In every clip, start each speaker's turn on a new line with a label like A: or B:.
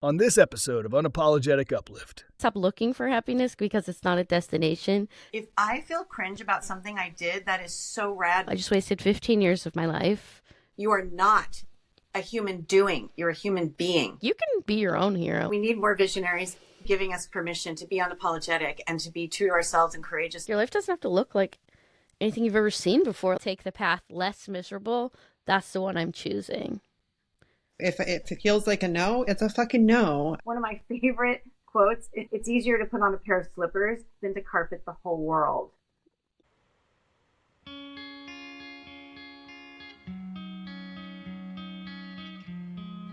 A: On this episode of Unapologetic Uplift.
B: Stop looking for happiness because it's not a destination.
C: If I feel cringe about something I did, that is so rad.
B: I just wasted 15 years of my life.
C: You are not a human doing. You're a human being.
B: You can be your own hero.
C: We need more visionaries giving us permission to be unapologetic and to be true to ourselves and courageous.
B: Your life doesn't have to look like anything you've ever seen before. Take the path less miserable. That's the one I'm choosing.
D: If it feels like a no, it's a fucking no.
C: One of my favorite quotes, it's easier to put on a pair of slippers than to carpet the whole world.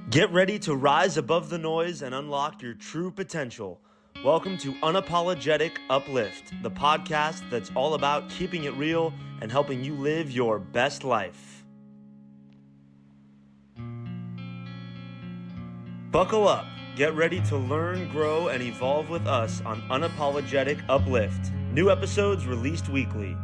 E: Get ready to rise above the noise and unlock your true potential. Welcome to Unapologetic Uplift, the podcast that's all about keeping it real and helping you live your best life. Buckle up, get ready to learn, grow, and evolve with us on Unapologetic Uplift. New episodes released weekly.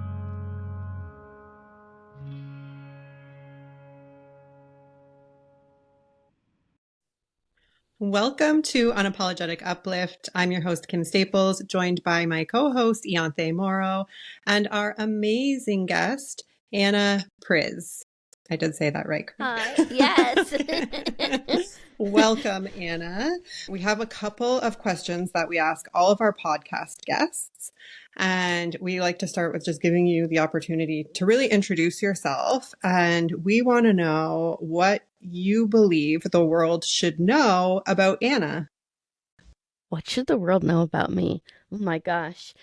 D: Welcome to Unapologetic Uplift. I'm your host, Kim Staples, joined by my co-host, Ianthe Mauro, and our amazing guest, Anna Przy. I did say that right.
B: Hi. Yes.
D: Welcome, Anna. We have a couple of questions that we ask all of our podcast guests. And we like to start with just giving you the opportunity to really introduce yourself. And we want to know what you believe the world should know about Anna.
B: What should the world know about me? Oh my gosh.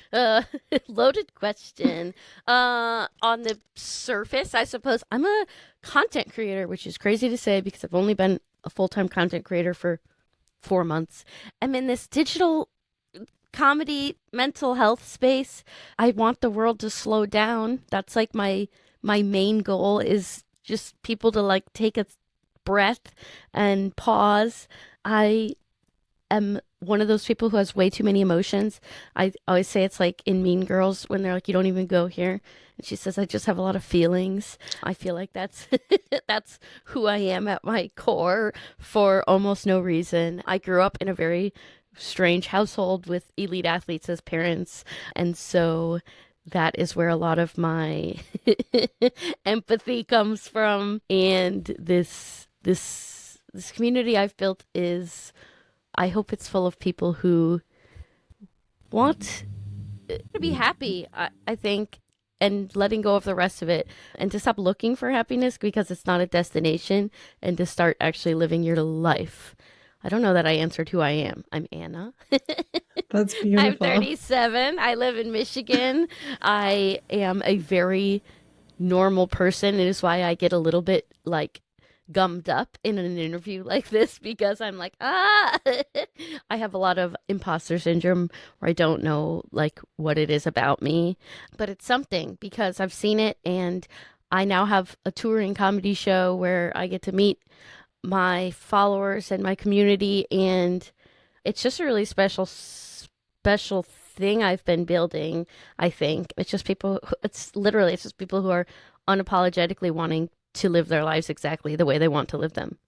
B: Loaded question. On the surface, I suppose I'm a content creator, which is crazy to say because I've only been a full-time content creator for 4 months. I'm in this digital comedy mental health space. I want the world to slow down. That's like my main goal is just people to like take a breath and pause. I am one of those people who has way too many emotions. I always say it's like in Mean Girls when they're like, you don't even go here. And she says, I just have a lot of feelings. I feel like that's that's who I am at my core for almost no reason. I grew up in a very strange household with elite athletes as parents. And so that is where a lot of my empathy comes from. And this community I've built is, I hope it's full of people who want to be happy, I think, and letting go of the rest of it, and to stop looking for happiness because it's not a destination, and to start actually living your life. I don't know that I answered who I am. I'm Anna.
D: That's beautiful.
B: I'm 37. I live in Michigan. I am a very normal person. It is why I get a little bit like gummed up in an interview like this because I'm like, I have a lot of imposter syndrome where I don't know like what it is about me, but it's something because I've seen it, and I now have a touring comedy show where I get to meet my followers and my community, and it's just a really special thing I've been building. I think it's just people, it's just people who are unapologetically wanting to live their lives exactly the way they want to live them.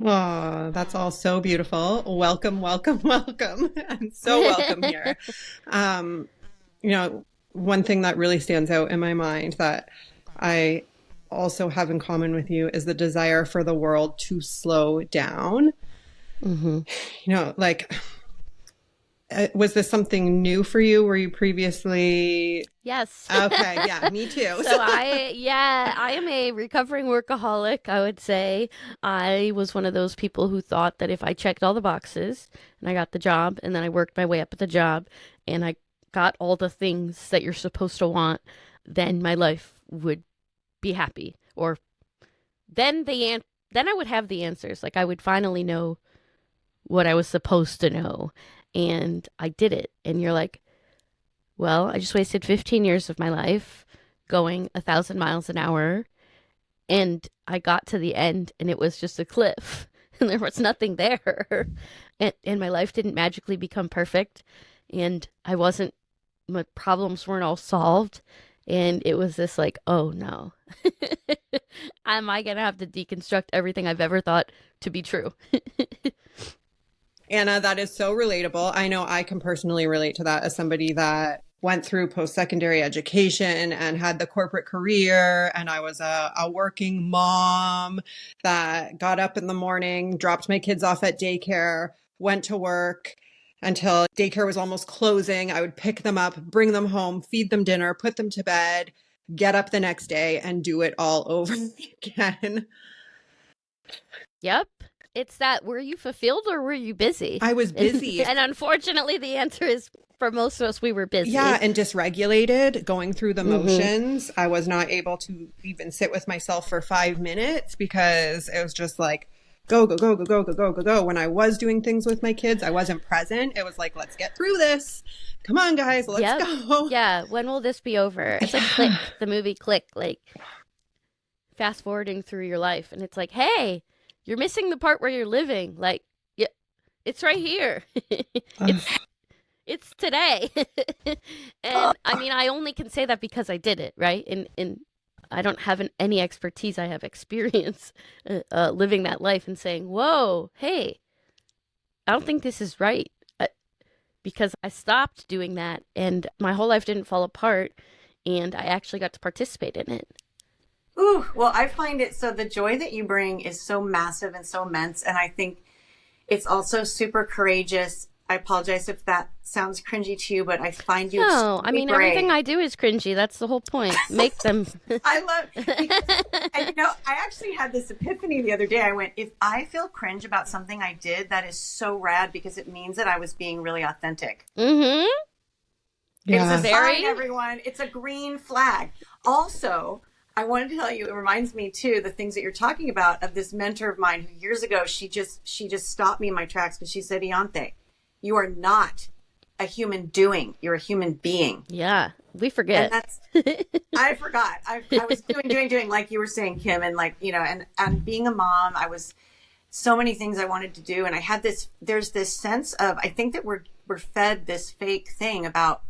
D: Oh, that's all so beautiful. Welcome, welcome, welcome. I'm so welcome here. One thing that really stands out in my mind that I also have in common with you is the desire for the world to slow down.
B: Mm-hmm.
D: Was this something new for you? Were you previously?
B: Yes.
D: Okay. Yeah, me too.
B: So I am a recovering workaholic, I would say. I was one of those people who thought that if I checked all the boxes and I got the job and then I worked my way up at the job and I got all the things that you're supposed to want, then my life would be happy. Or then I would have the answers. Like I would finally know what I was supposed to know. And I did it. And you're like, well, I just wasted 15 years of my life going 1,000 miles an hour. And I got to the end and it was just a cliff and there was nothing there. And my life didn't magically become perfect. And my problems weren't all solved. And it was this like, oh no, am I going to have to deconstruct everything I've ever thought to be true?
D: Anna, that is so relatable. I know I can personally relate to that as somebody that went through post-secondary education and had the corporate career. And I was a working mom that got up in the morning, dropped my kids off at daycare, went to work until daycare was almost closing. I would pick them up, bring them home, feed them dinner, put them to bed, get up the next day and do it all over again.
B: Yep. It's that, were you fulfilled or were you busy?
D: I was busy.
B: And unfortunately, the answer is, for most of us, we were busy.
D: Yeah, and dysregulated, going through the motions. I was not able to even sit with myself for 5 minutes because it was just like, go, go, go, go, go, go, go, go, go. When I was doing things with my kids, I wasn't present. It was like, let's get through this. Come on, guys, let's go.
B: Yeah, when will this be over? It's like Click, the movie Click, like fast forwarding through your life. And it's like, hey, you're missing the part where you're living. Like, yeah, it's right here. It's today. And I mean, I only can say that because I did it, right? And I don't have any expertise. I have experience living that life and saying, whoa, hey, I don't think this is right. Because I stopped doing that and my whole life didn't fall apart and I actually got to participate in it.
C: Ooh, well, I find it, so the joy that you bring is so massive and so immense. And I think it's also super courageous. I apologize if that sounds cringy to you, but I find you
B: No, I mean,
C: brave.
B: everything I do is cringy. That's the whole point. Make them.
C: I love, and you know, I actually had this epiphany the other day. I went, if I feel cringe about something I did, that is so rad because it means that I was being really authentic.
B: Mm-hmm.
D: Yeah.
C: It's a sign, everyone. It's a green flag. Also, I wanted to tell you, it reminds me too, the things that you're talking about, of this mentor of mine who years ago, she just stopped me in my tracks because she said, Ianthe, you are not a human doing, you're a human being.
B: Yeah, we forget.
C: And that's, I forgot. I was doing, like you were saying, Kim, and like, you know, and being a mom, I was so many things I wanted to do. And I had there's this sense of, I think that we're fed this fake thing about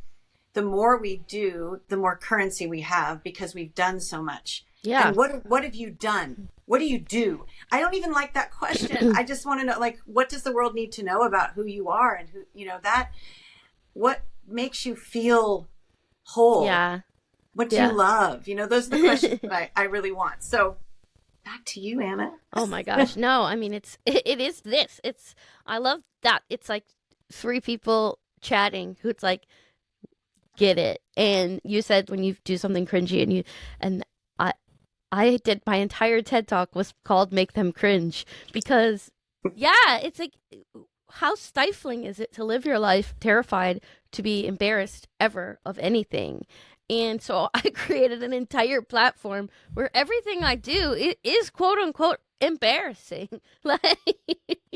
C: the more we do, the more currency we have because we've done so much.
B: Yeah.
C: And what have you done? What do you do? I don't even like that question. I just want to know, like, what does the world need to know about who you are and who, you know, what makes you feel whole?
B: Yeah.
C: What do you love? You know, those are the questions that I really want. So back to you, Anna.
B: Oh my gosh. No, I mean, it is this. I love that. It's like three people chatting who it's like, get it. And you said when you do something cringy and I did, my entire TED Talk was called Make Them Cringe because, yeah, it's like, how stifling is it to live your life terrified to be embarrassed ever of anything? And so I created an entire platform where everything I do is quote unquote embarrassing. Like,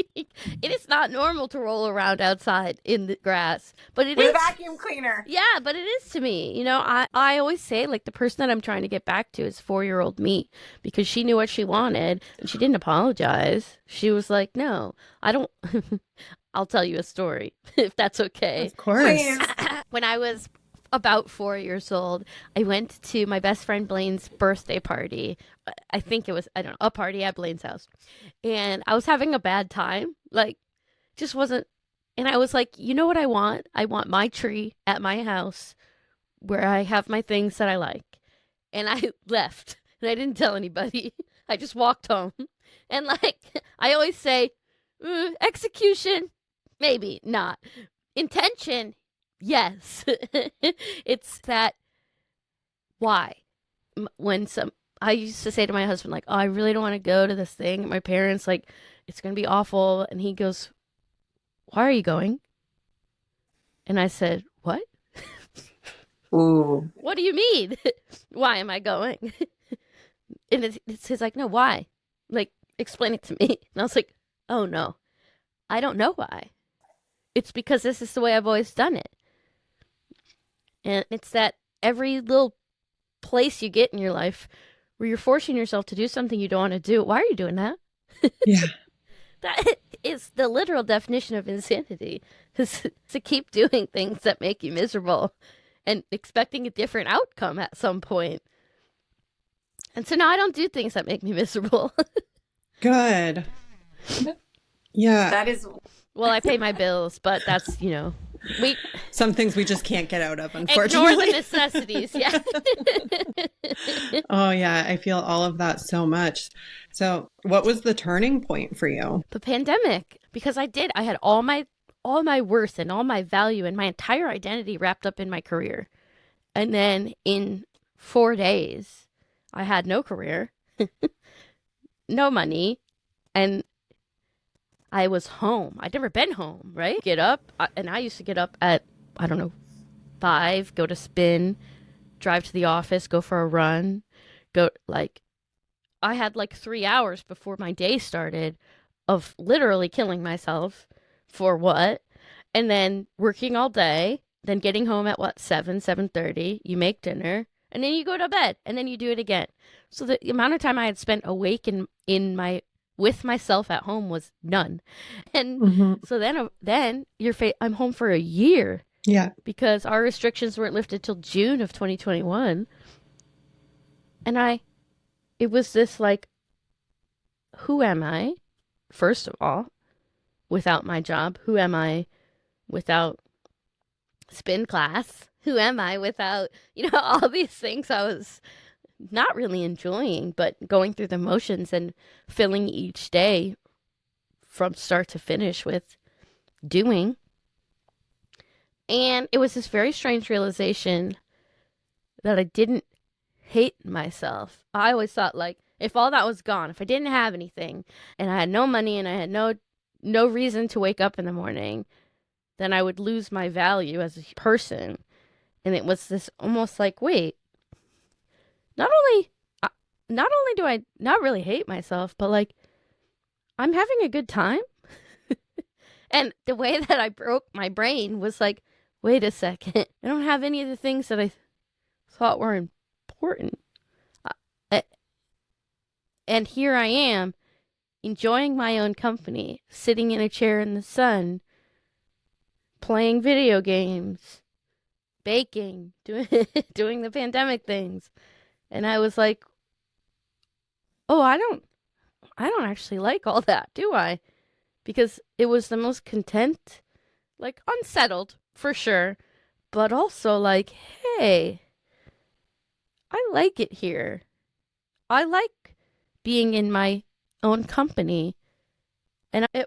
B: it is not normal to roll around outside in the grass, but it
C: with
B: is
C: a vacuum cleaner. Yeah,
B: but it is to me. You know, I always say, like, the person that I'm trying to get back to is 4-year-old me because she knew what she wanted and she didn't apologize. She was like, no, I don't. I'll tell you a story if that's okay.
D: Of course.
C: Please.
B: When I was about 4 years old, I went to my best friend Blaine's birthday party. I think it was, I don't know, a party at Blaine's house. And I was having a bad time. Like, just wasn't. And I was like, you know what I want? I want my tree at my house where I have my things that I like. And I left. And I didn't tell anybody. I just walked home. And like, I always say, execution, maybe not. Intention, yes. It's that, why? I used to say to my husband, like, oh, I really don't want to go to this thing. And my parents, like, it's going to be awful. And he goes, why are you going? And I said, what?
C: Ooh.
B: What do you mean? Why am I going? And he's like, no, why? Like, explain it to me. And I was like, oh, no, I don't know why. It's because this is the way I've always done it. And it's that every little place you get in your life where you're forcing yourself to do something you don't want to do. Why are you doing that?
D: Yeah.
B: That is the literal definition of insanity, is to keep doing things that make you miserable and expecting a different outcome at some point. And so now I don't do things that make me miserable.
D: Good. Yeah.
C: That is
B: Well, I pay my bills, but that's, we
D: Some things we just can't get out of,
B: ignore
D: unfortunately.
B: the necessities. Yeah.
D: Oh, yeah. I feel all of that so much. So what was the turning point for you?
B: The pandemic, because I had all my worth and all my value and my entire identity wrapped up in my career. And then in 4 days, I had no career, no money, and I was home. I'd never been home, right? Get up, and I used to get up at, I don't know, 5, go to spin, drive to the office, go for a run, I had 3 hours before my day started of literally killing myself for what? And then working all day, then getting home at 7:30, you make dinner, and then you go to bed, and then you do it again. So the amount of time I had spent awake with myself at home was none. And so then I'm home for a year.
D: Yeah.
B: Because our restrictions weren't lifted till June of 2021. And it was this who am I, first of all, without my job? Who am I without spin class? Who am I without, all these things I was not really enjoying, but going through the motions and filling each day from start to finish with doing. And it was this very strange realization that I didn't hate myself. I always thought if all that was gone, if I didn't have anything and I had no money and I had no reason to wake up in the morning, then I would lose my value as a person. And it was this almost wait, not only do I not really hate myself, but I'm having a good time. And the way that I broke my brain was wait a second, I don't have any of the things that I thought were important. And here I am, enjoying my own company, sitting in a chair in the sun, playing video games, baking, doing the pandemic things. And I was like, oh, I don't actually like all that, do I? Because it was the most content, unsettled for sure, but also hey, I like it here. I like being in my own company. And I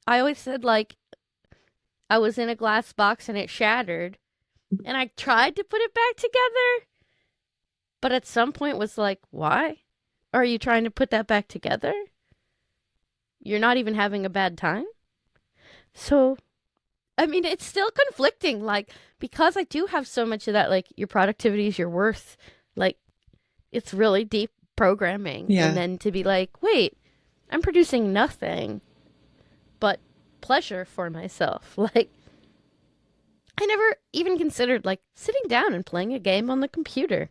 B: always said I was in a glass box and it shattered. And I tried to put it back together. But at some point was why are you trying to put that back together? You're not even having a bad time. So, I mean, it's still conflicting. Because I do have so much of that, your productivity is your worth. It's really deep programming.
D: Yeah.
B: And then to be wait, I'm producing nothing but pleasure for myself. I never even considered sitting down and playing a game on the computer.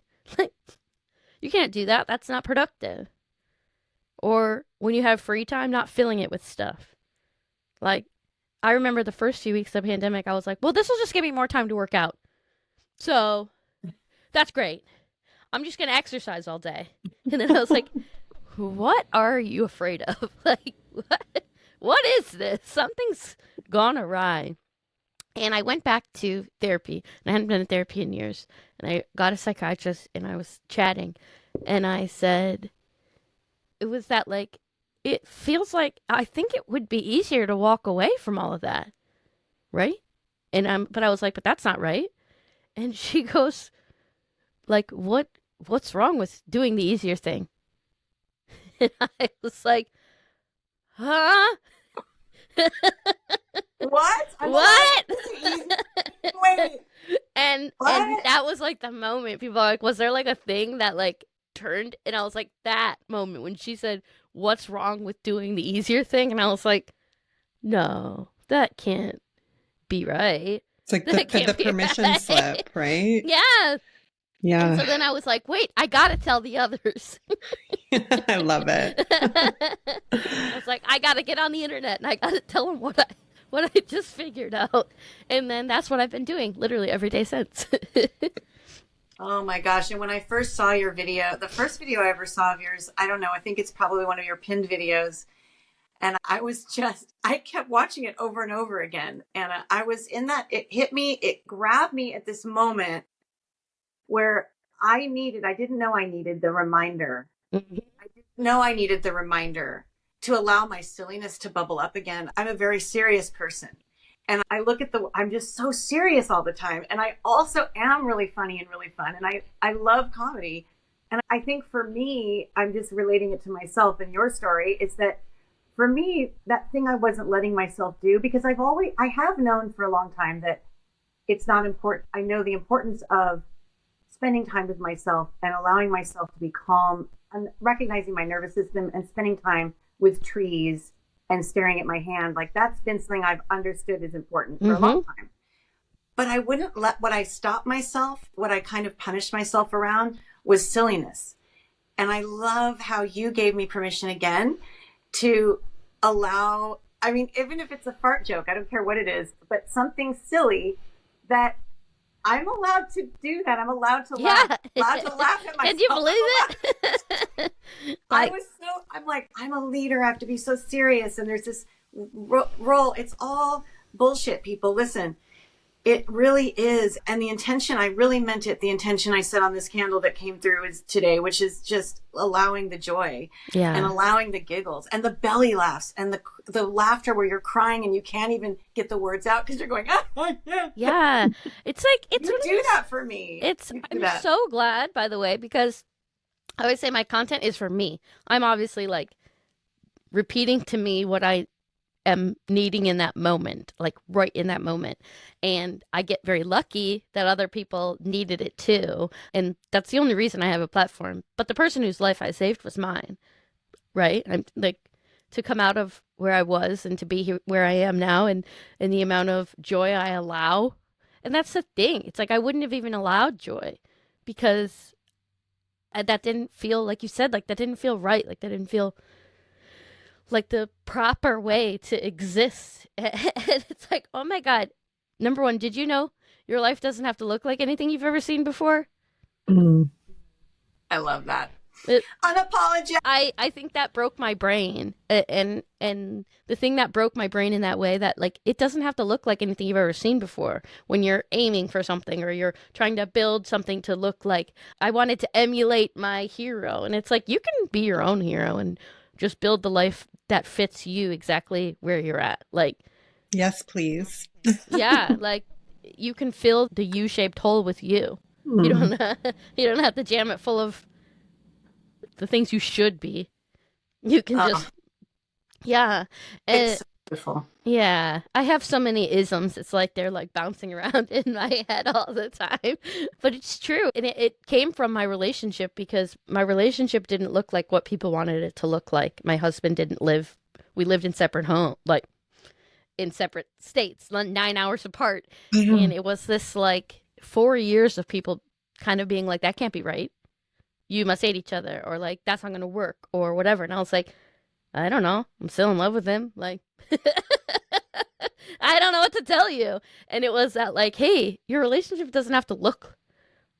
B: You can't do that. That's not productive. Or when you have free time, not filling it with stuff. I remember the first few weeks of the pandemic, I was well, this will just give me more time to work out. So that's great. I'm just going to exercise all day. And then I was what are you afraid of? What is this? Something's gone awry. And I went back to therapy, and I hadn't been in therapy in years. And I got a psychiatrist, and I was chatting, and I said, it was that it feels I think it would be easier to walk away from all of that, right? But I was but that's not right. And she goes, what's wrong with doing the easier thing? And I was huh?
C: What?
B: What?
C: Wait.
B: And
C: What?
B: that was the moment people are was there a thing that turned? And I was that moment when she said, what's wrong with doing the easier thing? And I was no, that can't be right.
D: It's
B: That can't
D: the
B: be
D: permission
B: right.
D: slip, right?
B: Yeah.
D: Yeah.
B: And so then I was wait, I gotta tell the others.
D: I love it.
B: I was I gotta get on the internet and I gotta tell them what I just figured out. And then that's what I've been doing literally every day since.
C: Oh my gosh. And when I first saw your video, the first video I ever saw of yours, I don't know, I think it's probably one of your pinned videos. And I kept watching it over and over again. And I was in that, it hit me, it grabbed me at this moment where I didn't know I needed the reminder.
B: Mhm.
C: I didn't know I needed the reminder to allow my silliness to bubble up again. I'm a very serious person. And I look at I'm just so serious all the time. And I also am really funny and really fun. And I love comedy. And I think for me, I'm just relating it to myself and your story, is that for me, that thing I wasn't letting myself do, because I have known for a long time that it's not important. I know the importance of spending time with myself and allowing myself to be calm and recognizing my nervous system and spending time with trees and staring at my hand. Like, that's been something I've understood is important for a long time. But I wouldn't what I stopped myself, what I kind of punished myself around, was silliness. And I love how you gave me permission again to allow, I mean, even if it's a fart joke, I don't care what it is, but something silly, that I'm allowed to do that. I'm allowed to laugh. Allowed to laugh at myself.
B: Can you believe it?
C: I'm like, I'm a leader. I have to be so serious. And there's this role. It's all bullshit, people. Listen, it really is. And the intention, I really meant it. The intention I said on this candle that came through is today, which is just allowing the joy and allowing the giggles and the belly laughs and the laughter where you're crying and you can't even get the words out because you're going,
B: yeah. It's like,
C: you do that for me.
B: I'm so glad, by the way, because I always say my content is for me. I'm obviously like repeating to me what I am needing in that moment, like right in that moment. And I get very lucky that other people needed it too. And that's the only reason I have a platform. But the person whose life I saved was mine, right? I'm like, to come out of where I was and to be here where I am now, and the amount of joy I allow. And that's the thing. It's like, I wouldn't have even allowed joy because that didn't feel, like you said, like that didn't feel right. Like that didn't feel like the proper way to exist. And it's like, oh my God. Number one, did you know your life doesn't have to look like anything you've ever seen before?
C: I love that. Unapologetic.
B: I think that broke my brain. And the thing that broke my brain in that way, that like, it doesn't have to look like anything you've ever seen before when you're aiming for something or you're trying to build something to look like, I wanted to emulate my hero. And it's like, you can be your own hero and just build the life that fits you exactly where you're at. Like,
D: yes, please.
B: Yeah, like you can fill the U-shaped hole with you. You don't have to jam it full of the things you should be. You can just, yeah.
C: It's so beautiful.
B: Yeah, I have so many isms. It's like they're like bouncing around in my head all the time. But it's true. And it came from my relationship, because my relationship didn't look like what people wanted it to look like. My husband we lived in separate homes, like in separate states, 9 hours apart. And it was this like 4 years of people kind of being like, that can't be right. You must hate each other, or like, that's not going to work, or whatever. And I was like, I don't know. I'm still in love with him. Like, I don't know what to tell you. And it was that like, hey, your relationship doesn't have to look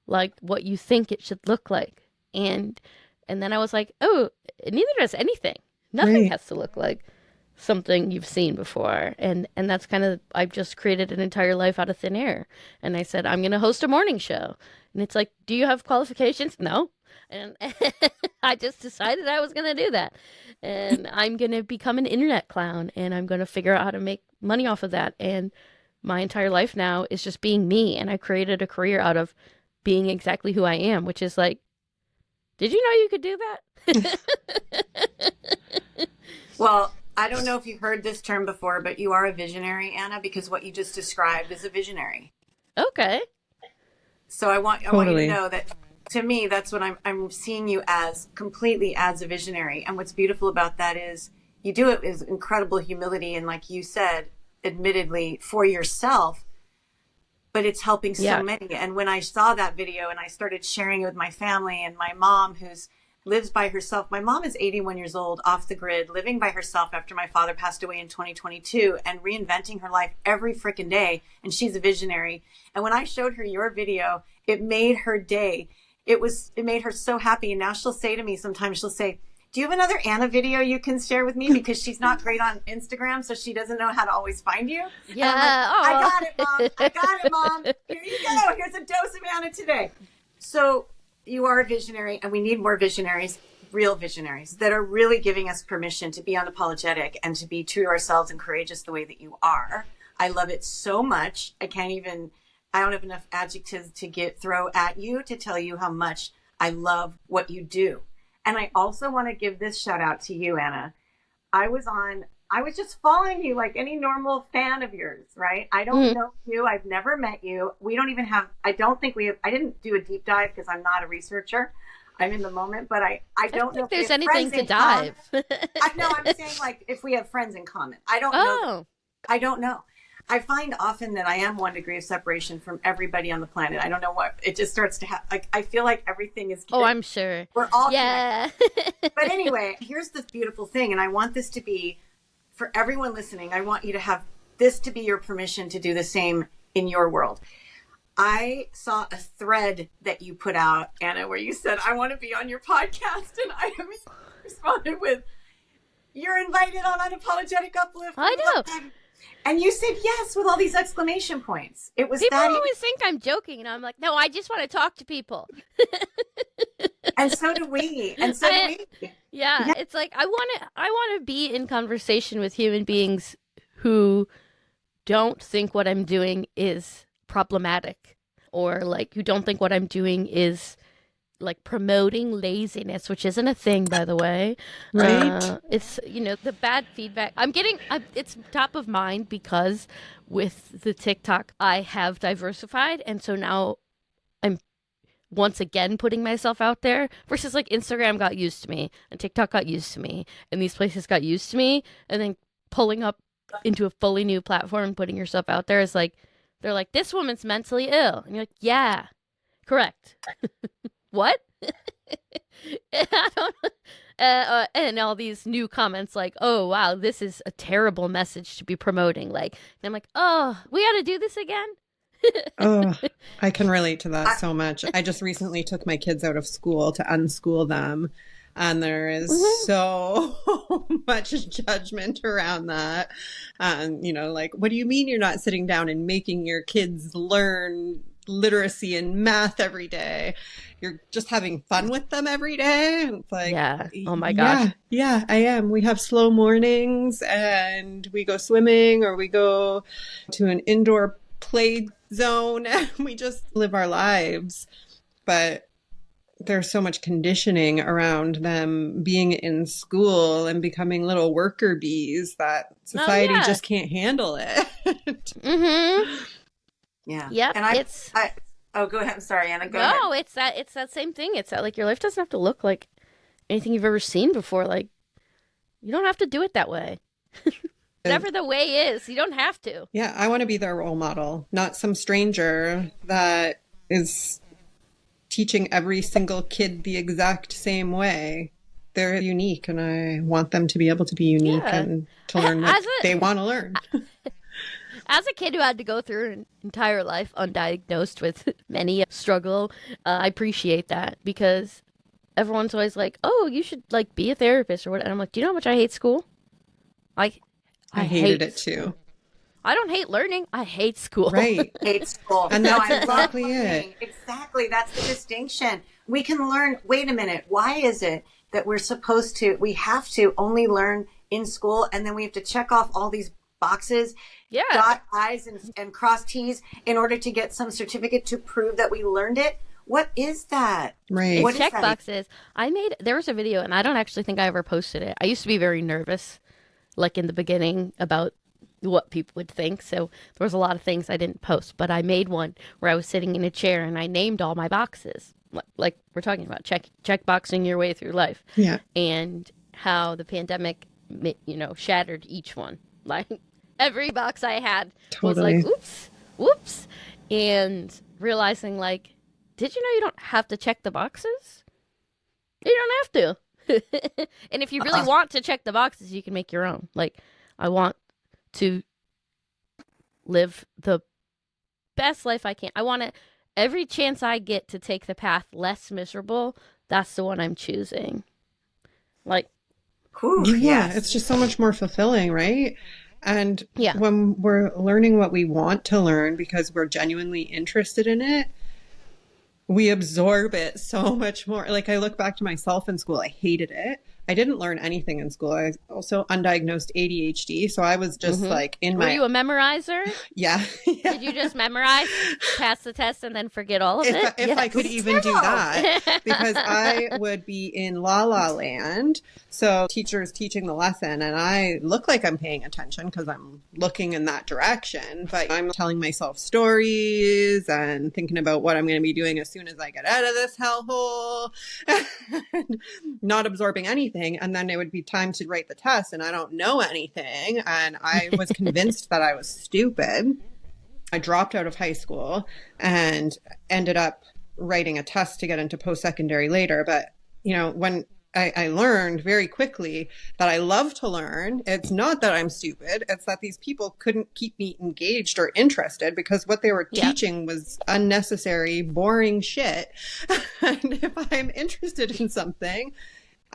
B: like what you think it should look like. And then I was like, oh, neither does anything. Nothing has to look like something you've seen before. And that's kind of, I've just created an entire life out of thin air. And I said, I'm going to host a morning show. And it's like, do you have qualifications? No. And I just decided I was going to do that. And I'm going to become an internet clown, and I'm going to figure out how to make money off of that. And my entire life now is just being me. And I created a career out of being exactly who I am, which is like, did you know you could do that?
C: Well, I don't know if you've heard this term before, but you are a visionary, Anna, because what you just described is a visionary.
B: Okay.
C: So I want you to know that, to me, that's what I'm seeing you as, completely as a visionary. And what's beautiful about that is you do it with incredible humility. And like you said, admittedly for yourself, but it's helping so many. And when I saw that video and I started sharing it with my family and my mom, who's lives by herself. My mom is 81 years old, off the grid, living by herself after my father passed away in 2022 and reinventing her life every freaking day. And she's a visionary. And when I showed her your video, it made her day. It made her so happy. And now she'll say to me sometimes, she'll say, Do you have another Anna video you can share with me? Because she's not great on Instagram, so she doesn't know how to always find you.
B: Yeah.
C: I got it, Mom. I got it, Mom. Here you go. Here's a dose of Anna today. So you are a visionary, and we need more visionaries, real visionaries, that are really giving us permission to be unapologetic and to be true to ourselves and courageous the way that you are. I love it so much. I don't have enough adjectives to throw at you to tell you how much I love what you do. And I also want to give this shout out to you, Anna. I was just following you like any normal fan of yours, right? I don't know you. I've never met you. We don't even have, I didn't do a deep dive because I'm not a researcher. I'm in the moment, but I don't know
B: if there's anything to dive.
C: I'm saying like if we have friends in common. I don't know. I don't know. I find often that I am 1 degree of separation from everybody on the planet. I don't know what, it just starts to happen. Like, I feel like everything is.
B: Oh, I'm sure.
C: We're all connected. But anyway, here's the beautiful thing. And I want this to be, for everyone listening, I want you to have this to be your permission to do the same in your world. I saw a thread that you put out, Anna, where you said, I want to be on your podcast. And I responded with, you're invited on Unapologetic Uplift.
B: I know.
C: And you said yes with all these exclamation points. It was
B: people always think I'm joking, and I'm like, no, I just want to talk to people.
C: And so do we.
B: Yeah, it's like I want to be in conversation with human beings who don't think what I'm doing is problematic, or like who don't think what I'm doing is like promoting laziness, which isn't a thing, by the way.
D: Right.
B: It's, the bad feedback I'm getting, it's top of mind because with the TikTok, I have diversified. And so now I'm once again putting myself out there versus like Instagram got used to me and TikTok got used to me and these places got used to me. And then pulling up into a fully new platform and putting yourself out there is like, they're like, this woman's mentally ill. And you're like, yeah, correct. What? I don't, and all these new comments like, oh, wow, this is a terrible message to be promoting. Like, and I'm like, oh, we got to do this again?
D: Oh, I can relate to that so much. I just recently took my kids out of school to unschool them. And there is so much judgment around that. And, like, what do you mean you're not sitting down and making your kids learn literacy and math every day? You're just having fun with them every day. And it's like,
B: yeah. Oh my gosh.
D: Yeah, I am. We have slow mornings and we go swimming or we go to an indoor play zone and we just live our lives. But there's so much conditioning around them being in school and becoming little worker bees that society just can't handle it.
C: Yeah.
B: Yep.
C: And oh, go ahead. I'm sorry, Anna. Go ahead.
B: No, it's that same thing. It's that like your life doesn't have to look like anything you've ever seen before. Like you don't have to do it that way. Whatever the way is, you don't have to.
D: Yeah, I want to be their role model, not some stranger that is teaching every single kid the exact same way. They're unique, and I want them to be able to be unique and to learn what they want to learn.
B: As a kid who had to go through an entire life undiagnosed with many struggle, I appreciate that because everyone's always like, "Oh, you should like be a therapist or what?" And I'm like, "Do you know how much I hate school? I
D: hated it too.
B: I don't hate learning. I hate school.
D: Right.
C: Hate school.
D: And that's exactly it.
C: Exactly. That's the distinction. We can learn. Wait a minute. Why is it that we have to only learn in school and then we have to check off all these boxes, dot I's and cross T's in order to get some certificate to prove that we learned it? What is that?
D: Right.
B: It's check boxes. There was a video and I don't actually think I ever posted it. I used to be very nervous, like in the beginning about what people would think. So there was a lot of things I didn't post, but I made one where I was sitting in a chair and I named all my boxes. Like we're talking about check boxing your way through life.
D: Yeah.
B: And how the pandemic, shattered each one. Like every box I had was like, whoops. And realizing like, did you know you don't have to check the boxes? You don't have to. And if you really want to check the boxes, you can make your own. Like, I want to live the best life I can. I want to, every chance I get to take the path less miserable, that's the one I'm choosing. Like,
C: Ooh,
D: Yeah,
C: yes.
D: it's just so much more fulfilling, right? And
B: yeah.
D: when we're learning what we want to learn because we're genuinely interested in it, we absorb it so much more. Like, I look back to myself in school, I hated it. I didn't learn anything in school. I was also undiagnosed ADHD. So I was just like in
B: Were
D: my,
B: you a memorizer?
D: yeah.
B: Did you just memorize, pass the test, and then forget all of it?
D: If I could even do that, because I would be in La La Land. So teachers teaching the lesson, and I look like I'm paying attention because I'm looking in that direction, but I'm telling myself stories and thinking about what I'm going to be doing as soon as I get out of this hellhole, and not absorbing anything. And then it would be time to write the test, and I don't know anything. And I was convinced that I was stupid. I dropped out of high school and ended up writing a test to get into post-secondary later. But, you know, when I learned very quickly that I love to learn, it's not that I'm stupid. It's that these people couldn't keep me engaged or interested because what they were teaching was unnecessary, boring shit. And if I'm interested in something,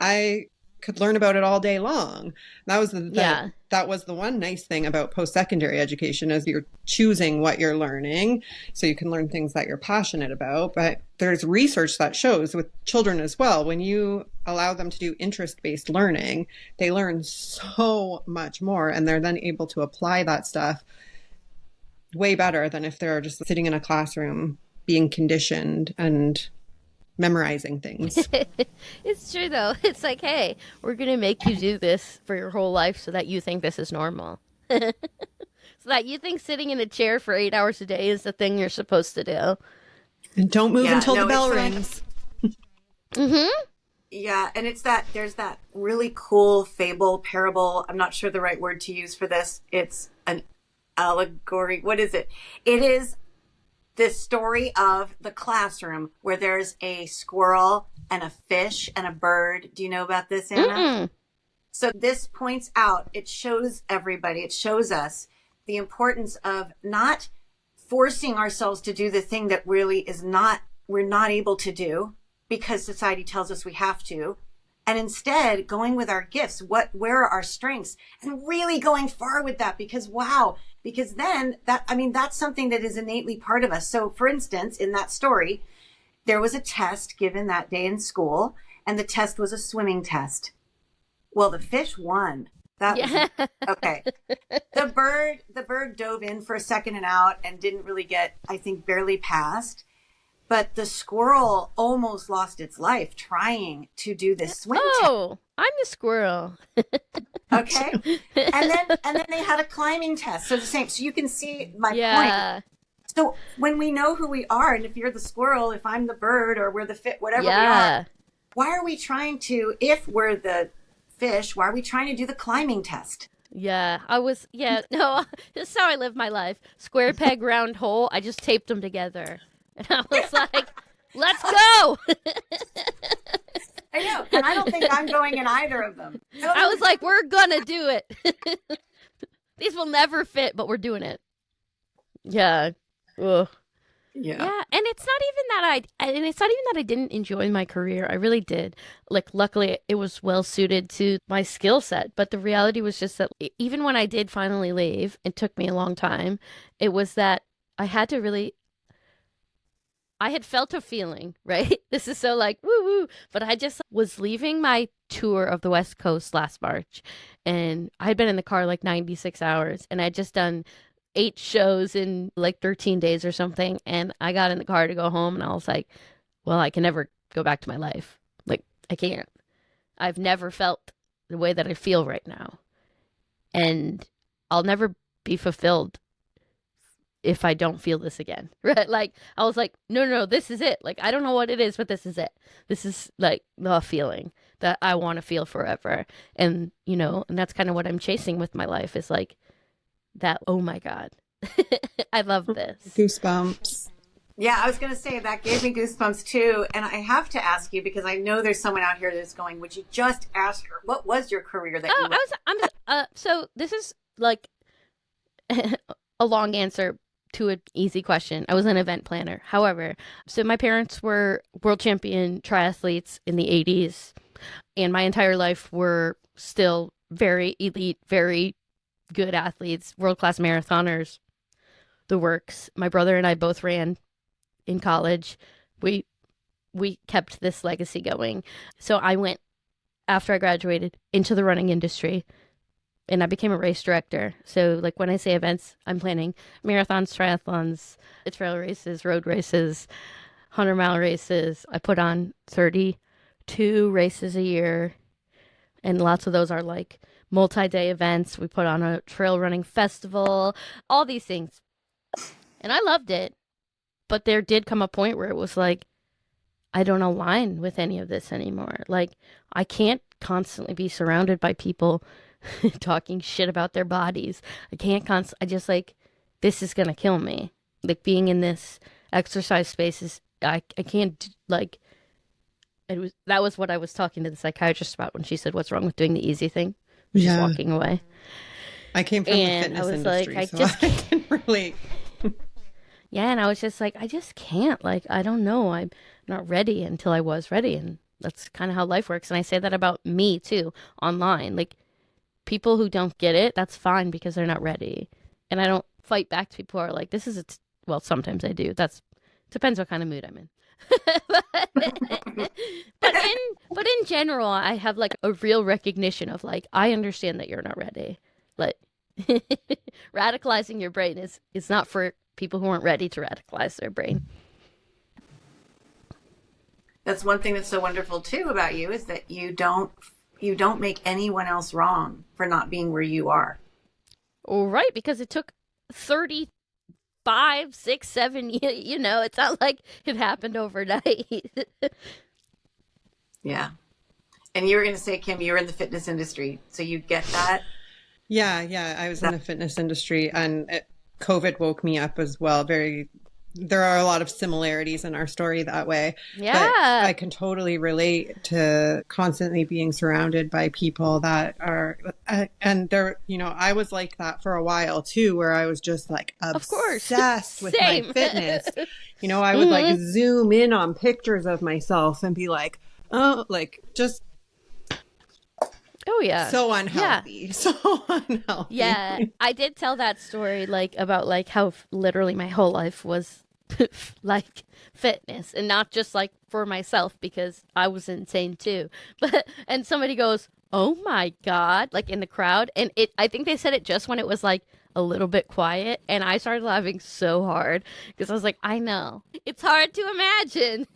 D: I could learn about it all day long. That was that was the one nice thing about post-secondary education is you're choosing what you're learning, so you can learn things that you're passionate about. But there's research that shows with children as well, when you allow them to do interest-based learning, they learn so much more, and they're then able to apply that stuff way better than if they're just sitting in a classroom being conditioned and memorizing things.
B: It's true, though. It's like, hey, we're going to make you do this for your whole life so that you think this is normal. So that you think sitting in a chair for 8 hours a day is the thing you're supposed to do.
D: And don't move until the bell rings.
C: Yeah, and it's that there's that really cool fable, parable. I'm not sure the right word to use for this. It's an allegory. What is it? It is this story of the classroom where there's a squirrel and a fish and a bird. Do you know about this, Anna? So this points out, it shows everybody, it shows us the importance of not forcing ourselves to do the thing that really is not, we're not able to do because society tells us we have to. And instead going with our gifts, where are our strengths, and really going far with that, because because then that's something that is innately part of us. So for instance, in that story, there was a test given that day in school, and the test was a swimming test. Well, the fish won. Was okay. The bird dove in for a second and out and didn't really get, I think, barely passed. But the squirrel almost lost its life trying to do this swim test.
B: Oh, I'm the squirrel.
C: Okay. And then they had a climbing test. So the same. So you can see my point. So when we know who we are, and if you're the squirrel, if I'm the bird, or we're the whatever we are, why are we trying to, if we're the fish, why are we trying to do the climbing test?
B: No, this is how I live my life. Square peg, round hole. I just taped them together. And I was like, let's go.
C: I know. And I don't think I'm going in either of them.
B: I was like, we're going to do it. These will never fit, but we're doing it. Yeah. Ugh. Yeah. And it's not even that I didn't enjoy my career. I really did. Like, luckily, it was well suited to my skill set. But the reality was just that even when I did finally leave, it took me a long time. It was that I had to really, I had felt a feeling, right? This is so like, woo woo. But I just was leaving my tour of the West Coast last March. And I had been in the car like 96 hours. And I'd just done 8 shows in like 13 days or something. And I got in the car to go home. And I was like, well, I can never go back to my life. Like, I can't. I've never felt the way that I feel right now. And I'll never be fulfilled if I don't feel this again, right? Like, I was like, no, this is it. Like, I don't know what it is, but this is it. This is like the feeling that I want to feel forever. And, and that's kind of what I'm chasing with my life is like that. Oh my God. I love this.
D: Goosebumps.
C: Yeah, I was going to say that gave me goosebumps too. And I have to ask you, because I know there's someone out here that's going, would you just ask her, what was your career that
B: so this is like a long answer to an easy question. I was an event planner. However, so my parents were world champion triathletes in the 80s. And my entire life were still very elite, very good athletes, world-class marathoners, the works. My brother and I both ran in college. We kept this legacy going. So I went, after I graduated, into the running industry, and I became a race director. So like when I say events, I'm planning marathons, triathlons, trail races, road races, 100-mile races. I put on 32 races a year, and lots of those are like multi-day events. We put on a trail running festival, all these things. And I loved it. But there did come a point where it was like, I don't align with any of this anymore. Like, I can't constantly be surrounded by people talking shit about their bodies. I can't I just like, this is going to kill me. Like, being in this exercise space is, I can't, like, that was what I was talking to the psychiatrist about when she said, what's wrong with doing the easy thing? Which is walking away.
D: I came from the fitness industry, like, so I can relate.
B: Yeah, and I was just like, I just can't. Like, I don't know. I'm not ready until I was ready. And that's kind of how life works. And I say that about me, too, online. Like, people who don't get it, that's fine because they're not ready. And I don't fight back to people who are like, this is well, sometimes I do. Depends what kind of mood I'm in. but in general, I have like a real recognition of like, I understand that you're not ready. Like, radicalizing your brain is not for people who aren't ready to radicalize their brain.
C: That's one thing that's so wonderful too about you, is that you don't make anyone else wrong for not being where you are.
B: All right, because it took 35, 6, 7 years, it's not like it happened overnight.
C: Yeah. And you were going to say, Kim, you were in the fitness industry, so you get that?
D: Yeah, I was in the fitness industry, and COVID woke me up as well. There are a lot of similarities in our story that way.
B: Yeah.
D: But I can totally relate to constantly being surrounded by people that are, and they're, I was like that for a while too, where I was just like obsessed with my fitness. I would like zoom in on pictures of myself and be like, oh, like just.
B: Oh yeah.
D: So unhealthy. Yeah. So unhealthy.
B: Yeah. I did tell that story like about like how literally my whole life was like fitness, and not just like for myself because I was insane too. And somebody goes, "Oh my God," like in the crowd, and I think they said it just when it was like a little bit quiet, and I started laughing so hard because I was like, I know. It's hard to imagine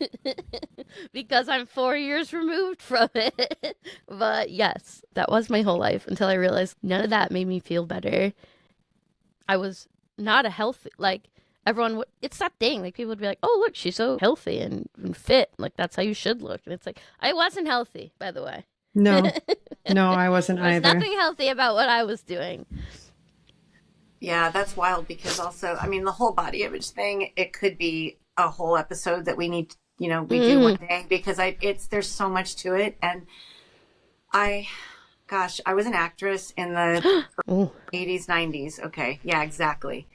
B: because I'm 4 years removed from it. But yes, that was my whole life until I realized none of that made me feel better. I was not a healthy, like everyone would, it's that thing, like people would be like, oh, look, she's so healthy and fit. Like, that's how you should look. And it's like, I wasn't healthy, by the way.
D: No, I wasn't
B: There was
D: either.
B: nothing healthy about what I was doing.
C: Yeah, that's wild because also, I mean, the whole body image thing, it could be a whole episode that we need, we do one day, because there's so much to it. And I was an actress in the 80s, 90s. Okay. Yeah, exactly.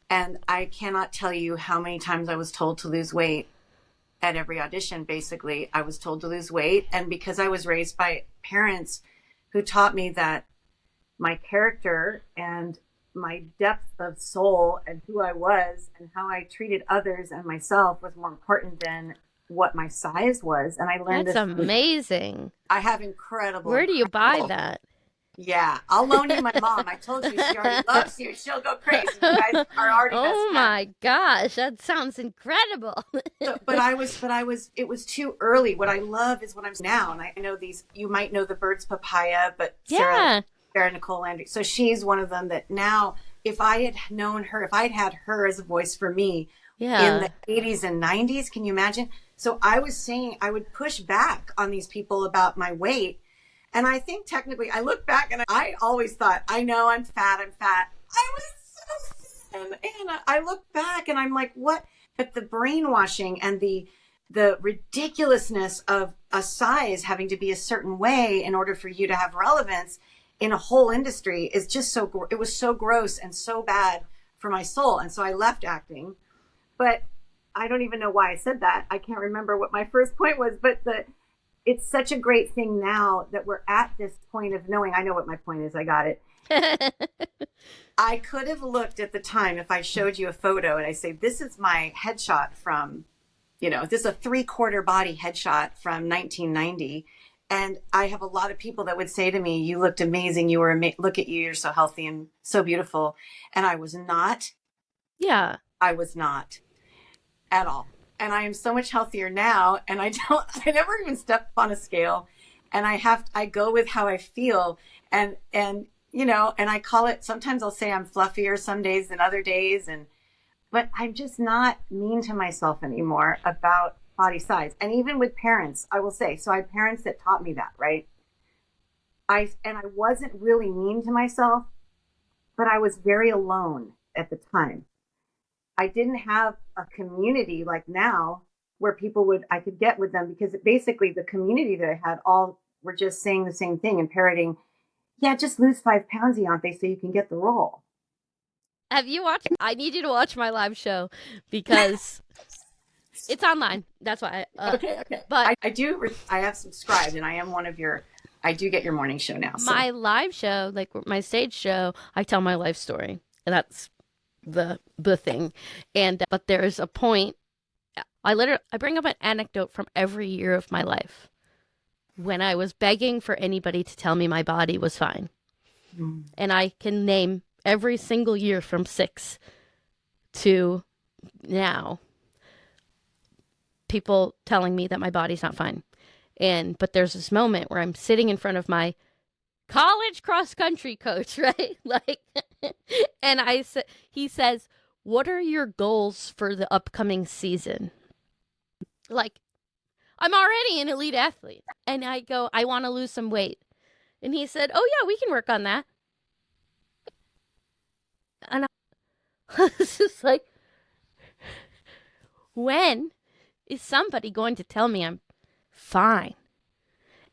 C: And I cannot tell you how many times I was told to lose weight at every audition. Basically, I was told to lose weight. And because I was raised by parents who taught me that my character and my depth of soul and who I was and how I treated others and myself was more important than what my size was. And I learned
B: That's amazing.
C: I have incredible.
B: Where do you buy that?
C: Yeah, I'll loan you my mom. I told you, she already loves you. She'll go crazy. You guys are already best friends.
B: My gosh, that sounds incredible.
C: It was too early. What I love is what I'm now. And I know you might know the Birds Papaya, but Sarah Nicole Landry. So she's one of them that now, if I had known her, if I'd had her as a voice for me in the 80s and 90s, can you imagine? So I was saying, I would push back on these people about my weight. And I think technically, I look back and I always thought, I know I'm fat. I was so thin. And I look back and I'm like, what? But the brainwashing and the ridiculousness of a size having to be a certain way in order for you to have relevance in a whole industry is just it was so gross and so bad for my soul. And so I left acting, but I don't even know why I said that. I can't remember what my first point was, but it's such a great thing now that we're at this point of knowing. I know what my point is. I got it. I could have looked at the time if I showed you a photo and I say, this is my headshot from, this is a 3/4 body headshot from 1990. And I have a lot of people that would say to me, you looked amazing. You were look at you. You're so healthy and so beautiful. And I was not.
B: Yeah.
C: I was not at all. And I am so much healthier now. And I never even step on a scale. And I go with how I feel. And I call it, sometimes I'll say I'm fluffier some days than other days. But I'm just not mean to myself anymore about body size. And even with parents, I will say, so I had parents that taught me that, right? I wasn't really mean to myself, but I was very alone at the time. I didn't have a community like now where I could get with them, because basically the community that I had all were just saying the same thing and parroting, yeah, just lose 5 pounds, Ianthe, so you can get the role.
B: Have you watched? I need you to watch my live show because it's online. That's why.
C: Okay. But I have subscribed, and I am one of I do get your morning show now. So.
B: My live show, like my stage show, I tell my life story, and that's the thing. And but there's a point. I bring up an anecdote from every year of my life when I was begging for anybody to tell me my body was fine. And I can name every single year from 6 to now, people telling me that my body's not fine. But there's this moment where I'm sitting in front of my college cross country coach, right? And he says, "What are your goals for the upcoming season?" I'm already an elite athlete. And I go, "I want to lose some weight." And he said, "Oh yeah, we can work on that." And I was just like, when is somebody going to tell me I'm fine?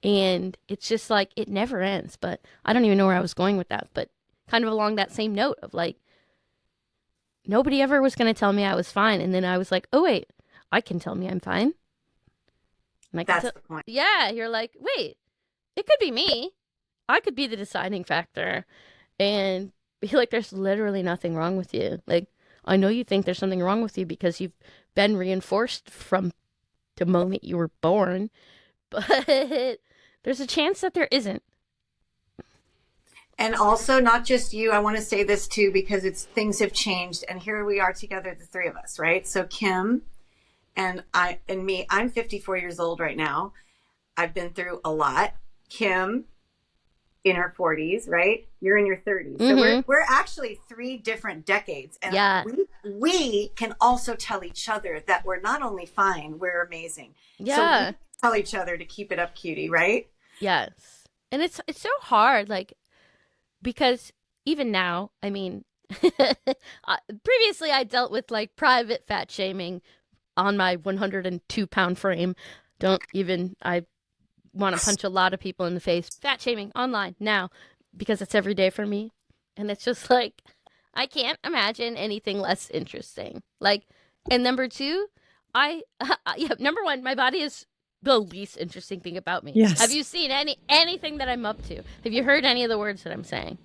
B: And it's just like, it never ends. But I don't even know where I was going with that. But kind of along that same note of nobody ever was going to tell me I was fine. And then I was like, oh, wait, I can tell me I'm fine.
C: That's the point.
B: Yeah, you're like, wait, it could be me. I could be the deciding factor. And be like, there's literally nothing wrong with you. I know you think there's something wrong with you because you've been reinforced from the moment you were born, but there's a chance that there isn't.
C: And also, not just you, I want to say this too, because things have changed, and here we are together, the three of us, right? So Kim and me, I'm 54 years old right now. I've been through a lot. Kim in her 40s, right? You're in your 30s. So we're actually 3 different decades. And
B: yeah.
C: we can also tell each other that we're not only fine, we're amazing.
B: Yeah.
C: So we tell each other to keep it up, cutie, right?
B: Yes. And it's so hard, because even now, I mean, previously I dealt with private fat shaming on my 102-pound frame. I want to punch a lot of people in the face. Fat shaming online now, because it's every day for me. And it's just I can't imagine anything less interesting. And number 2, number 1, my body is the least interesting thing about me.
D: Yes.
B: Have you seen anything that I'm up to? Have you heard any of the words that I'm saying?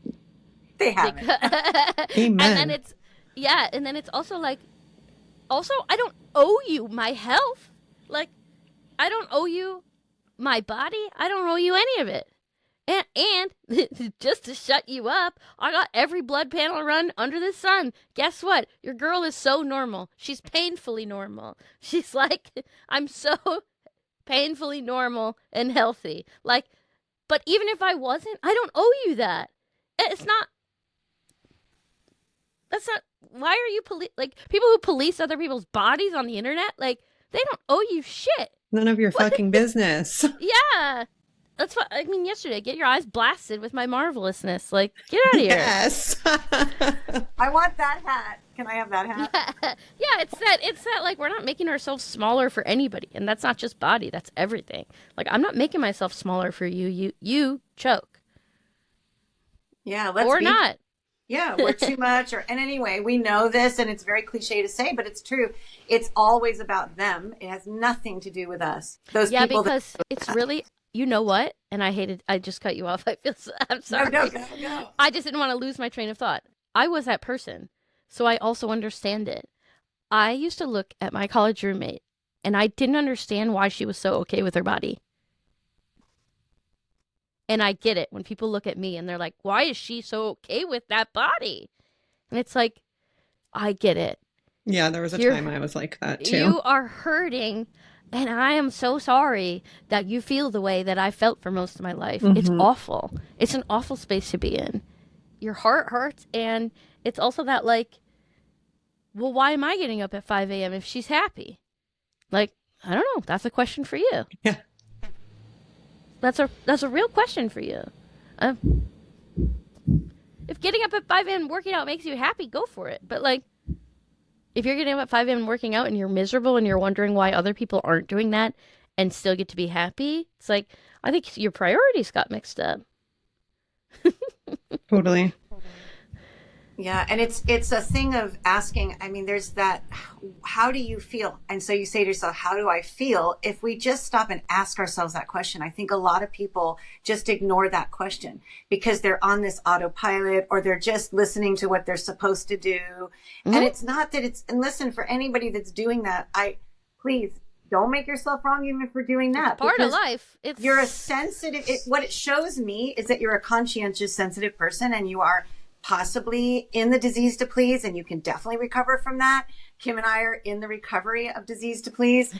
C: They haven't.
D: Amen.
B: And then it's also I don't owe you my health. I don't owe you my body. I don't owe you any of it. And just to shut you up, I got every blood panel run under the sun. Guess what? Your girl is so normal. She's painfully normal. She's I'm so painfully normal and healthy. But even if I wasn't, I don't owe you that. That's not, why are you people who police other people's bodies on the internet? They don't owe you shit.
D: None of your fucking business.
B: Yeah. That's what I mean. Yesterday, get your eyes blasted with my marvelousness. Get out of here.
D: Yes.
C: I want that hat. Can I have that hat?
B: Yeah. It's that we're not making ourselves smaller for anybody, and that's not just body. That's everything. I'm not making myself smaller for you. You choke.
C: Yeah.
B: Not.
C: Yeah, we're too much. And anyway, we know this, and it's very cliche to say, but it's true. It's always about them. It has nothing to do with us. Those
B: Yeah,
C: people
B: because it's really, you know what? And I just cut you off. I'm sorry.
C: No.
B: I just didn't want to lose my train of thought. I was that person, so I also understand it. I used to look at my college roommate, and I didn't understand why she was so okay with her body. And I get it when people look at me and they're like, why is she so okay with that body? And it's like, I get it.
D: Yeah, there was a time I was like that too.
B: You are hurting, and I am so sorry that you feel the way that I felt for most of my life. Mm-hmm. It's awful. It's an awful space to be in. Your heart hurts, and it's also that, like, well, why am I getting up at 5 a.m. if she's happy? Like, I don't know. That's a question for you.
D: Yeah.
B: That's a real question for you. If getting up at 5 a.m. and working out makes you happy, go for it. But, like, if you're getting up at 5 a.m. and working out and you're miserable and you're wondering why other people aren't doing that and still get to be happy, it's like, I think your priorities got mixed up.
D: Totally.
C: Yeah, and it's a thing of asking, I mean, there's that, how do you feel? And so you say to yourself, how do I feel? If we just stop and ask ourselves that question, I think a lot of people just ignore that question because they're on this autopilot or they're just listening to what they're supposed to do. Mm-hmm. And it's not that it's, and listen, for anybody that's doing that, please don't make yourself wrong even for doing that.
B: It's part of life.
C: You're a sensitive, what it shows me is that you're a conscientious, sensitive person and you are possibly in the disease to please, and you can definitely recover from that. Kim and I are in the recovery of disease to please.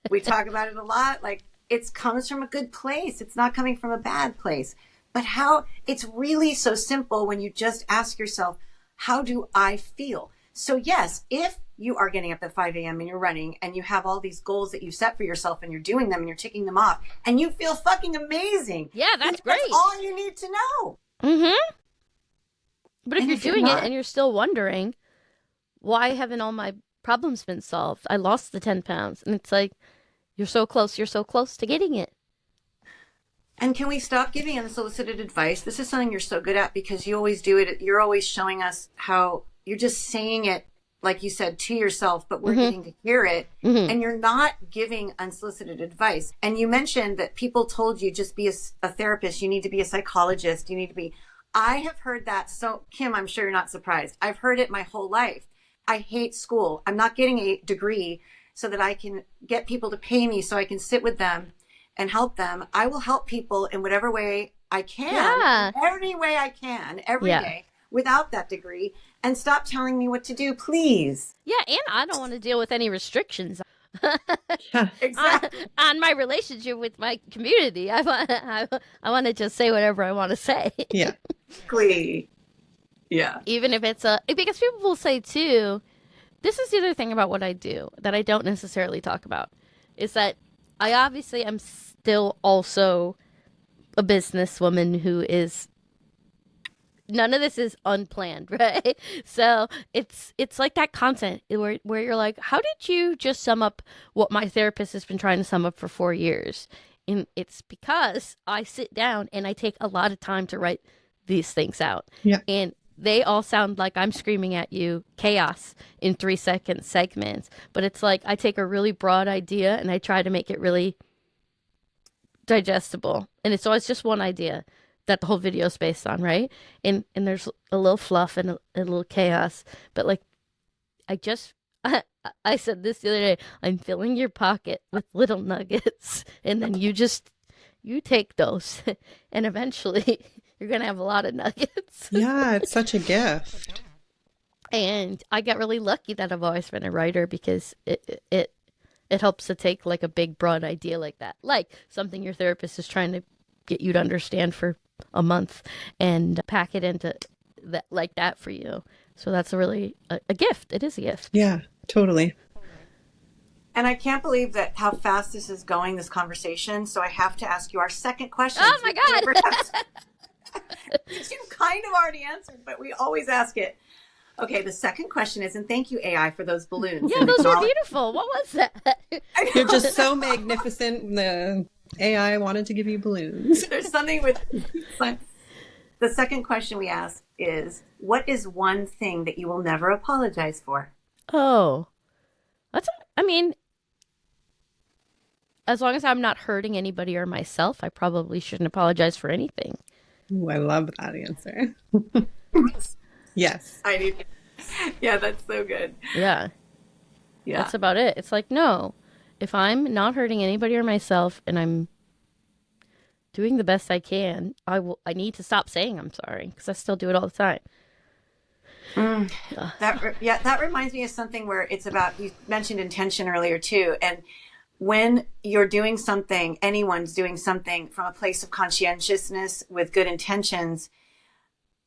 C: We talk about it a lot. Like, it comes from a good place. It's not coming from a bad place. But it's really so simple when you just ask yourself, how do I feel? So yes, if you are getting up at 5 a.m. and you're running and you have all these goals that you set for yourself and you're doing them and you're ticking them off and you feel fucking amazing.
B: Yeah, that's great.
C: That's all you need to know.
B: Mm-hmm. But if you're doing it and you're still wondering, why haven't all my problems been solved? I lost the 10 pounds. And it's like, you're so close to getting it.
C: And can we stop giving unsolicited advice? This is something you're so good at because you always do it. You're always showing us how you're just saying it, like you said, to yourself, but we're getting to hear it. Mm-hmm. And you're not giving unsolicited advice. And you mentioned that people told you just be a therapist. You need to be a psychologist. You need to be... I have heard that. So, Kim, I'm sure you're not surprised. I've heard it my whole life. I hate school. I'm not getting a degree so that I can get people to pay me so I can sit with them and help them. I will help people in whatever way I can, every way I can, every day, without that degree. And stop telling me what to do, please.
B: Yeah, and I don't want to deal with any restrictions.
C: Exactly.
B: On my relationship with my community. I want to just say whatever I want to say.
D: Yeah.
C: Exactly. Yeah.
B: Even if it's because people will say too, this is the other thing about what I do that I don't necessarily talk about, is that I obviously am still also a businesswoman who is, none of this is unplanned, right? So it's like that content where you're like, how did you just sum up what my therapist has been trying to sum up for 4 years? And it's because I sit down and I take a lot of time to write these things out.
D: Yeah.
B: And they all sound like I'm screaming at you chaos in 3-second segments. But it's like I take a really broad idea and I try to make it really digestible. And it's always just one idea that the whole video is based on, right? And there's a little fluff and a little chaos. But like, I said this the other day, I'm filling your pocket with little nuggets. And then you take those. And eventually you're going to have a lot of nuggets.
D: Yeah, it's such a gift.
B: And I got really lucky that I've always been a writer because it helps to take like a big broad idea like that. Like something your therapist is trying to get you to understand for a month and pack it into that like that for you. So that's a really a gift. It is a gift.
D: Yeah, totally.
C: And I can't believe that how fast this is going, this conversation. So I have to ask you our second question.
B: Oh my God.
C: Which you kind of already answered, but we always ask it. Okay, the second question is, and thank you, AI, for those balloons.
B: Yeah, those were beautiful. What was that?
D: You're just so magnificent. The AI wanted to give you balloons.
C: There's something with the The second question we ask is, what is one thing that you will never apologize for?
B: Oh, I mean, as long as I'm not hurting anybody or myself, I probably shouldn't apologize for anything.
D: Ooh, I love that answer. Yes.
C: I do. Yeah, that's so good.
B: Yeah.
C: Yeah.
B: That's about it. It's like, no, if I'm not hurting anybody or myself and I'm doing the best I can, I need to stop saying I'm sorry, because I still do it all the time.
C: That reminds me of something where it's about, you mentioned intention earlier too. And when you're doing something, anyone's doing something from a place of conscientiousness with good intentions,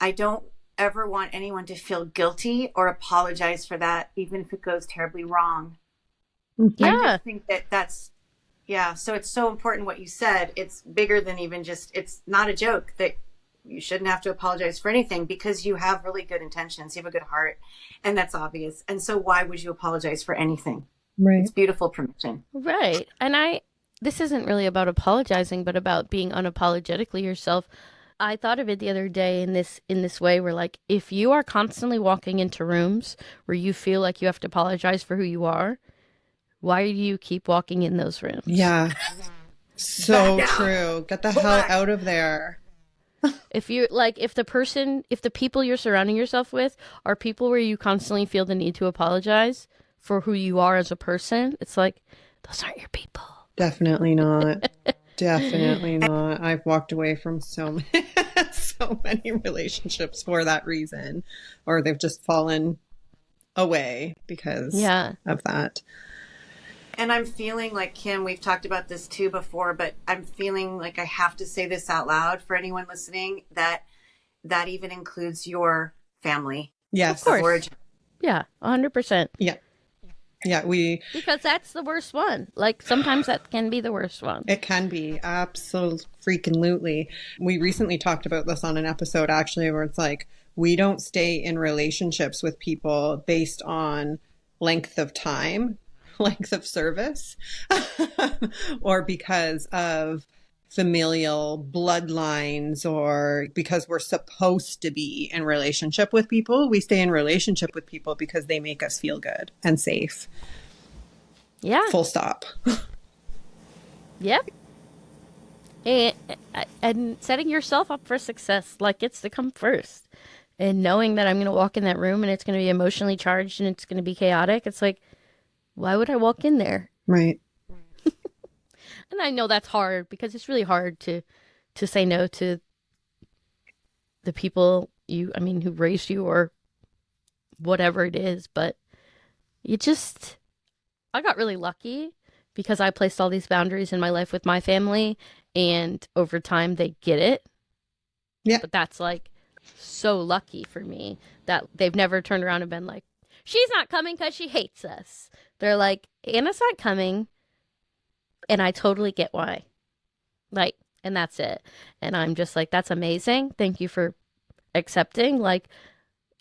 C: I don't ever want anyone to feel guilty or apologize for that, even if it goes terribly wrong.
B: Yeah.
C: I just think that's, yeah. So it's so important what you said. It's bigger than even just, it's not a joke that you shouldn't have to apologize for anything, because you have really good intentions. You have a good heart, and that's obvious. And so why would you apologize for anything?
D: Right.
C: It's beautiful permission.
B: Right. And this isn't really about apologizing, but about being unapologetically yourself. I thought of it the other day in this way, where like, if you are constantly walking into rooms where you feel like you have to apologize for who you are, why do you keep walking in those rooms?
D: Yeah. So true. Get the hell out of there.
B: If you like, if the people you're surrounding yourself with are people where you constantly feel the need to apologize for who you are as a person, it's like, those aren't your people.
D: Definitely not. Definitely not. I've walked away from so many relationships for that reason, or they've just fallen away because of that.
C: And I'm feeling like, Kim, we've talked about this too before, but I'm feeling like I have to say this out loud for anyone listening, that even includes your family.
D: Yes.
B: Of course.
C: Origin.
B: Yeah, 100%.
D: Yeah. Yeah,
B: because that's the worst one. Like, sometimes that can be the worst one.
D: It can be. Absolutely. We recently talked about this on an episode, actually, where it's like, we don't stay in relationships with people based on length of time, length of service, or because of familial bloodlines, or because we're supposed to be in relationship with people. We stay in relationship with people because they make us feel good and safe.
B: Yeah.
D: Full stop.
B: Yep. And setting yourself up for success, like, it's to come first. And knowing that I'm going to walk in that room and it's going to be emotionally charged and it's going to be chaotic, it's like, why would I walk in there?
D: Right.
B: And I know that's hard, because it's really hard to say no to the people who raised you or whatever it is. But I got really lucky because I placed all these boundaries in my life with my family, and over time they get it.
D: Yeah.
B: But that's like so lucky for me that they've never turned around and been like, she's not coming because she hates us. They're like, Anna's not coming. And I totally get why. Like, and that's it. And I'm just like, that's amazing. Thank you for accepting. Like,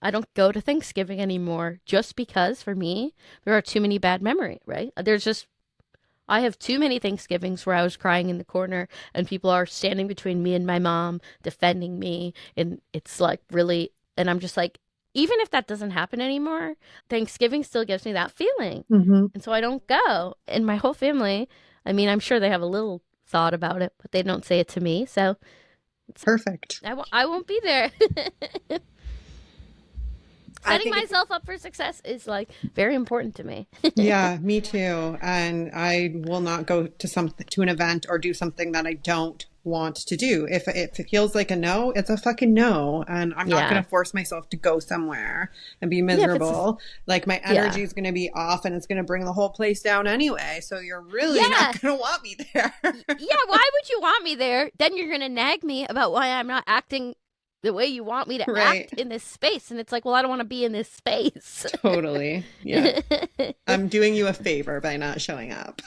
B: I don't go to Thanksgiving anymore just because, for me, there are too many bad memories, right? I have too many Thanksgivings where I was crying in the corner and people are standing between me and my mom, defending me. And it's like, really, and I'm just like, even if that doesn't happen anymore, Thanksgiving still gives me that feeling.
D: Mm-hmm.
B: And so I don't go. And my whole family, I mean, I'm sure they have a little thought about it, but they don't say it to me. So
D: perfect.
B: I won't be there. Setting myself up for success is like very important to me.
D: Yeah, me too. And I will not go to an event or do something that I don't want to do. If it feels like a no, it's a fucking no. And I'm not going to force myself to go somewhere and be miserable. Like, my energy is going to be off and it's going to bring the whole place down anyway. So you're really not going to want me there.
B: Yeah, why would you want me there? Then you're going to nag me about why I'm not acting the way you want me to act in this space. And it's like, well, I don't want to be in this space.
D: Totally. Yeah. I'm doing you a favor by not showing up.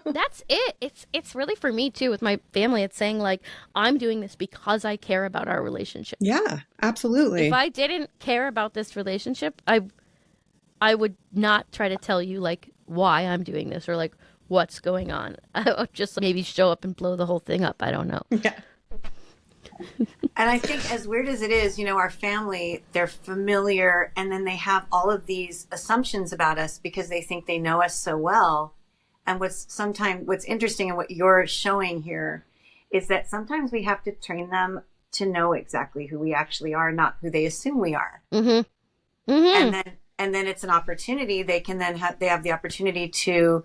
B: That's it. It's really for me too with my family. It's saying like, I'm doing this because I care about our relationship.
D: Yeah, absolutely.
B: If I didn't care about this relationship, I would not try to tell you like why I'm doing this or like what's going on. I would just maybe show up and blow the whole thing up. I don't know.
D: Yeah.
C: And I think as weird as it is, our family, they're familiar, and then they have all of these assumptions about us because they think they know us so well. And what's interesting and what you're showing here is that sometimes we have to train them to know exactly who we actually are, not who they assume we are.
B: Mm-hmm. Mm-hmm.
C: And then it's an opportunity. They have the opportunity to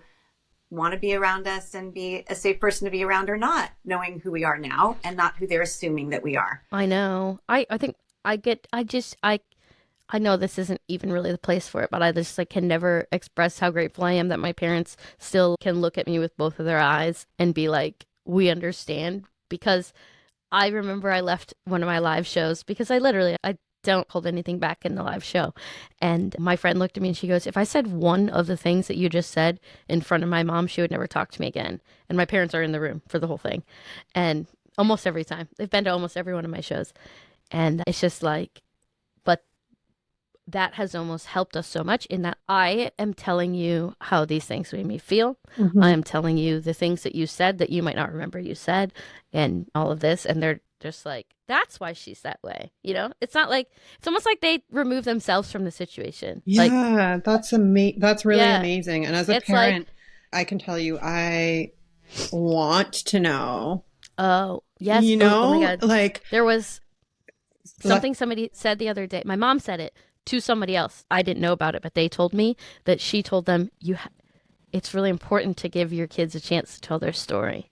C: want to be around us and be a safe person to be around or not, knowing who we are now and not who they're assuming that we are.
B: I know. I think I know this isn't even really the place for it, but I just can never express how grateful I am that my parents still can look at me with both of their eyes and be like, we understand. Because I remember I left one of my live shows because I don't hold anything back in the live show. And my friend looked at me and she goes, if I said one of the things that you just said in front of my mom, she would never talk to me again. And my parents are in the room for the whole thing. And almost every time. They've been to almost every one of my shows. And it's just but that has almost helped us so much in that I am telling you how these things made me feel.
D: Mm-hmm.
B: I am telling you the things that you said that you might not remember you said and all of this. And they're just that's why she's that way. It's not it's almost like they remove themselves from the situation.
D: Yeah, that's really
B: Yeah.
D: amazing. And as a parent, I can tell you, I want to know.
B: Oh, yes. Oh my God. There was something somebody said the other day. My mom said it to somebody else. I didn't know about it, but they told me that she told them, it's really important to give your kids a chance to tell their story.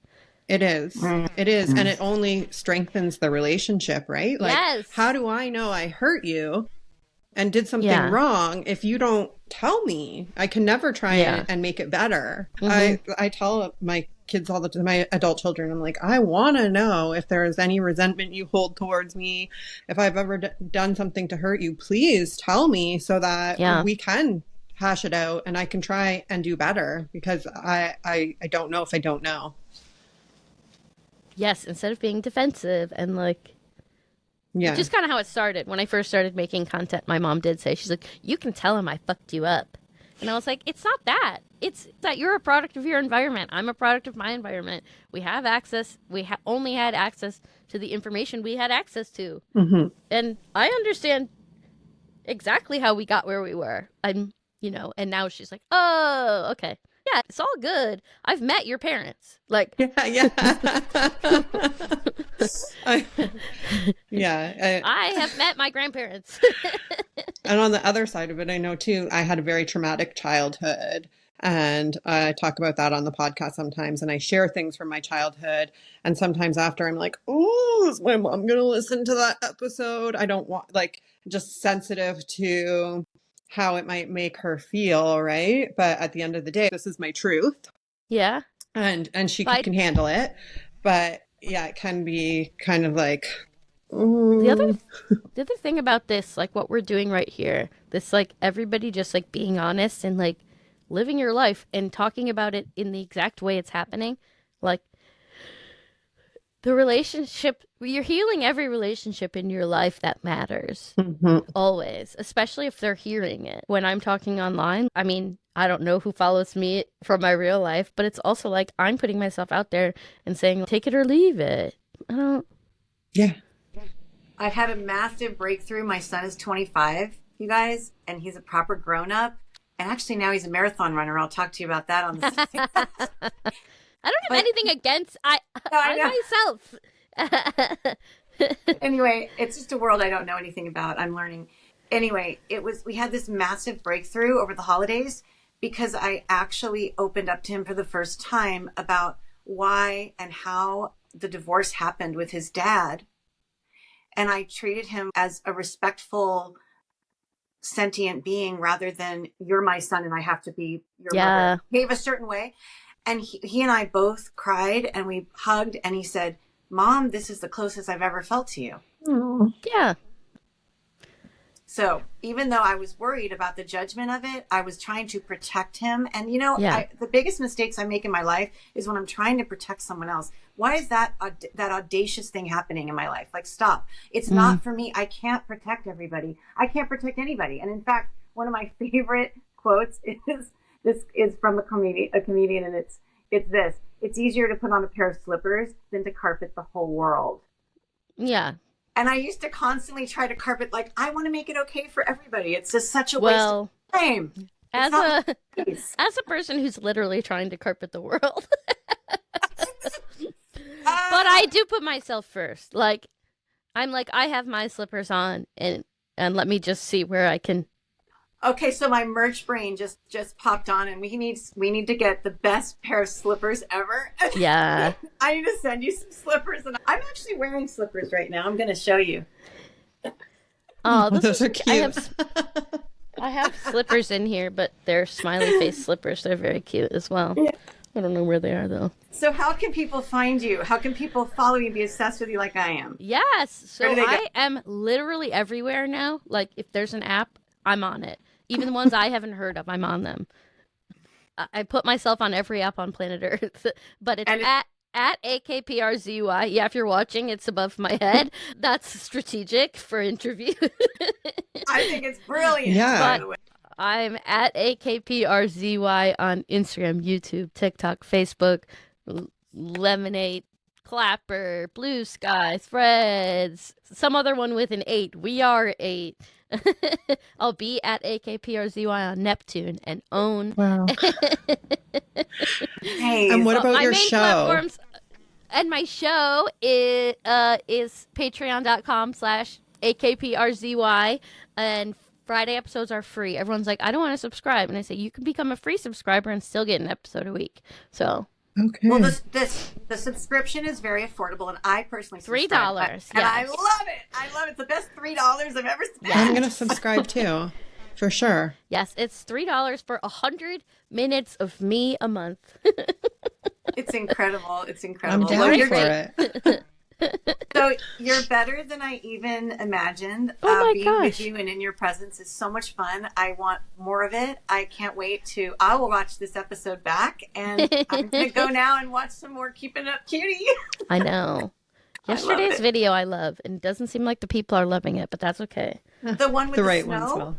D: It is. It is. And it only strengthens the relationship, right?
B: Yes.
D: How do I know I hurt you and did something wrong if you don't tell me? I can never try and make it better. Mm-hmm. I tell my kids all the time, my adult children, I'm like, I want to know if there is any resentment you hold towards me. If I've ever done something to hurt you, please tell me so that we can hash it out and I can try and do better because I don't know if I don't know.
B: Yes, instead of being defensive and just kind of how it started. When I first started making content, my mom did say, she's like, you can tell him I fucked you up. And I was like, it's not that. It's that you're a product of your environment. I'm a product of my environment. We have access. We only had access to the information we had access to. Mm-hmm. And I understand exactly how we got where we were. And now she's like, oh, okay. Yeah, it's all good. I've met your parents.
D: Yeah.
B: I have met my grandparents.
D: And on the other side of it, I know too, I had a very traumatic childhood. And I talk about that on the podcast sometimes. And I share things from my childhood. And sometimes after I'm like, oh, is my mom going to listen to that episode? I don't want, just sensitive to how it might make her feel, right? But at the end of the day, this is my truth.
B: Yeah.
D: And she can handle it. But yeah, it can be kind of
B: the other thing about this, what we're doing right here, this everybody just being honest and living your life and talking about it in the exact way it's happening. The relationship, you're healing every relationship in your life that matters. Mm-hmm. Always, especially if they're hearing it. When I'm talking online, I mean, I don't know who follows me from my real life, but it's also I'm putting myself out there and saying, take it or leave it.
D: Yeah.
C: I've had a massive breakthrough. My son is 25, you guys, and he's a proper grown-up. And actually now he's a marathon runner. I'll talk to you about that on the
B: I don't have anything against myself.
C: Anyway, it's just a world I don't know anything about. I'm learning. Anyway, we had this massive breakthrough over the holidays because I actually opened up to him for the first time about why and how the divorce happened with his dad. And I treated him as a respectful, sentient being rather than you're my son and I have to be your mother. Behave a certain way. And he and I both cried and we hugged and he said, Mom, this is the closest I've ever felt to you.
B: Aww. Yeah.
C: So even though I was worried about the judgment of it, I was trying to protect him. And, the biggest mistakes I make in my life is when I'm trying to protect someone else. Why is that audacious thing happening in my life? Stop. It's not for me. I can't protect everybody. I can't protect anybody. And in fact, one of my favorite quotes is from a comedian, and it's this: it's easier to put on a pair of slippers than to carpet the whole world.
B: Yeah.
C: And I used to constantly try to carpet, like, I want to make it okay for everybody. It's just such a waste
B: Well,
C: of time.
B: as
C: not
B: a
C: nice.
B: as a person who's literally trying to carpet the world,
C: Ah.
B: but I do put myself first. Like, I'm like, I have my slippers on, and let me just see where I can.
C: Okay, so my merch brain just popped on, and we need to get the best pair of slippers ever.
B: Yeah.
C: I need to send you some slippers, and I'm actually wearing slippers right now. I'm going to show you.
B: Oh,
D: Those are cute.
B: I have slippers in here, but they're smiley face slippers. They're very cute as well.
C: Yeah.
B: I don't know where they are though.
C: So how can people find you? How can people follow you, be obsessed with you like I am?
B: Yes. So
C: Where do they go?
B: I am literally everywhere now. Like, if there's an app, I'm on it. Even the ones I haven't heard of, I'm on them. I put myself on every app on planet Earth, but it's at AKPRZY. Yeah, if you're watching, it's above my head. That's strategic for interview.
C: I think it's brilliant.
D: Yeah.
C: By the way.
B: I'm at AKPRZY on Instagram, YouTube, TikTok, Facebook, Lemonade, Clapper, Blue Sky, Threads, some other one with an 8. We are 8. I'll be at AKPRZY on Neptune and own.
D: Wow.
C: Hey,
D: And what about
B: my
D: your
B: main
D: show?
B: platforms, and my show is patreon.com/AKPRZY, and Friday episodes are free. Everyone's like, I don't want to subscribe. And I say, you can become a free subscriber and still get an episode a week. So,
D: Okay.
C: well, the subscription is very affordable, and I personally
B: $3.
C: subscribe. And I
B: Yes.
C: love it. I love it. It's the best $3 I've ever spent.
D: I'm going to subscribe too, for sure.
B: yes, it's $3 for 100 minutes of me a month.
C: It's incredible. It's
D: I'm
C: incredible.
D: down
C: Well, you're
D: for
C: great.
D: it.
C: So you're better than I even imagined.
B: Oh my
C: being
B: gosh.
C: with you and in your presence is so much fun. I want more of it. I can't wait to. I will watch this episode back, and I'm gonna go now and watch some more Keeping Up Cutie.
B: I know.
C: I love
B: Yesterday's
C: it.
B: video I love, and it doesn't seem like the people are loving it, but that's okay.
C: The one with
D: The
C: the
D: right
C: snow.
D: ones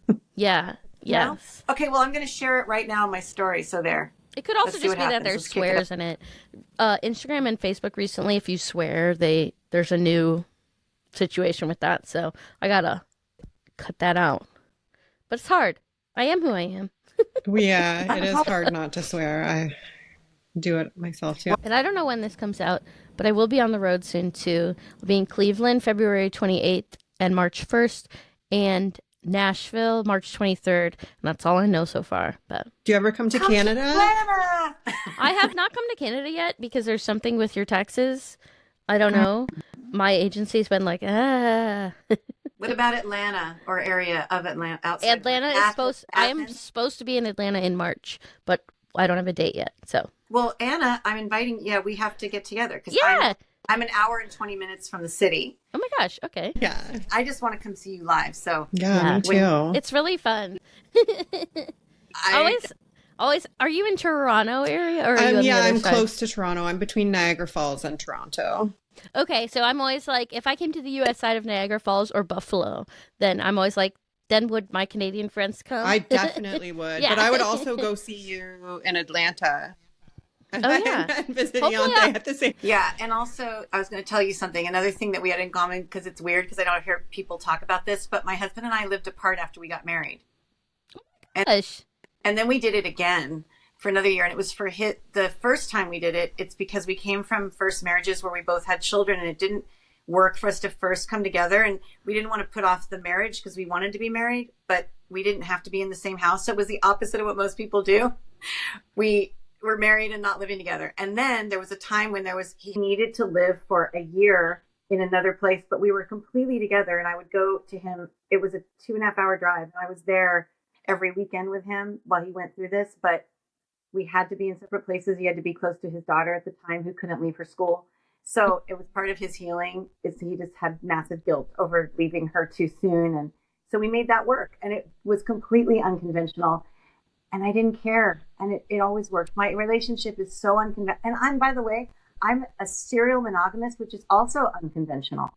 D: will.
B: Yeah.
C: No?
B: Yes.
C: Okay. Well, I'm gonna share it right now in my story. So there.
B: It could also
C: Let's see
B: just
C: what
B: be that
C: happens.
B: there's
C: Let's kick it
B: swears in it. Instagram and Facebook recently, if you swear, there's a new situation with that. So I gotta cut that out. But it's hard. I am who I am.
D: Yeah, it is hard not to swear. I do it myself too.
B: And I don't know when this comes out, but I will be on the road soon too. I'll be in Cleveland February 28th and March 1st, and Nashville March 23rd. And that's all I know so far. But
D: Do you ever come to Canada?
C: Glamour!
B: I have not come to Canada yet because there's something with your taxes. I don't know. My agency's been like,
C: What about Atlanta or area of Atlanta? Outside
B: Atlanta is supposed. I am supposed to be in Atlanta in March, but I don't have a date yet. So
C: Well, Anna, I'm inviting. Yeah, we have to get together because
B: yeah.
C: I'm an hour and 20 minutes from the city.
B: Oh my gosh. Okay.
D: Yeah.
C: I just want to come see you live. So
D: Yeah, me too.
B: It's really fun.
C: I
B: Always. Are you in Toronto area or are you on the
D: Yeah,
B: other
D: I'm
B: side?
D: close to Toronto. I'm between Niagara Falls and Toronto.
B: Okay, so I'm always like, if I came to the U.S. side of Niagara Falls or Buffalo, then I'm always like, then would my Canadian friends come?
D: I definitely would.
B: Yeah.
D: But I would also go see you in Atlanta.
B: Oh, yeah.
D: And visit
B: Hopefully
D: Ianthe at the same
C: Yeah, and also I was going to tell you something. Another thing that we had in common, because it's weird because I don't hear people talk about this, but my husband and I lived apart after we got married,
B: Gosh.
C: and then we did it again for another year. And it was for the first time we did it. It's because we came from first marriages where we both had children, and it didn't work for us to first come together, and we didn't want to put off the marriage because we wanted to be married, but we didn't have to be in the same house. So it was the opposite of what most people do. We were married and not living together. And then there was a time when he needed to live for a year in another place, but we were completely together, and I would go to him. It was a 2.5 hour drive, and I was there every weekend with him while he went through this, but we had to be in separate places. He had to be close to his daughter at the time who couldn't leave for school. So it was part of his healing is he just had massive guilt over leaving her too soon. And so we made that work, and it was completely unconventional. And I didn't care. And it always worked. My relationship is so unconventional. And by the way, I'm a serial monogamist, which is also unconventional.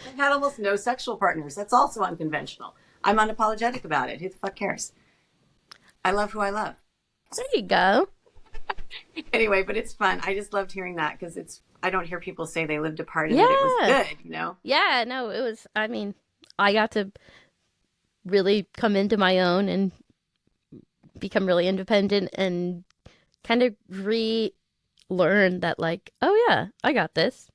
C: I've had almost no sexual partners. That's also unconventional. I'm unapologetic about it. Who the fuck cares? I love who I love.
B: There you go.
C: Anyway, but it's fun. I just loved hearing that because I don't hear people say they lived apart and that it was good, you know?
B: Yeah, no, it was, I mean, I got to really come into my own and become really independent and kind of relearn that, like, oh yeah, I got this.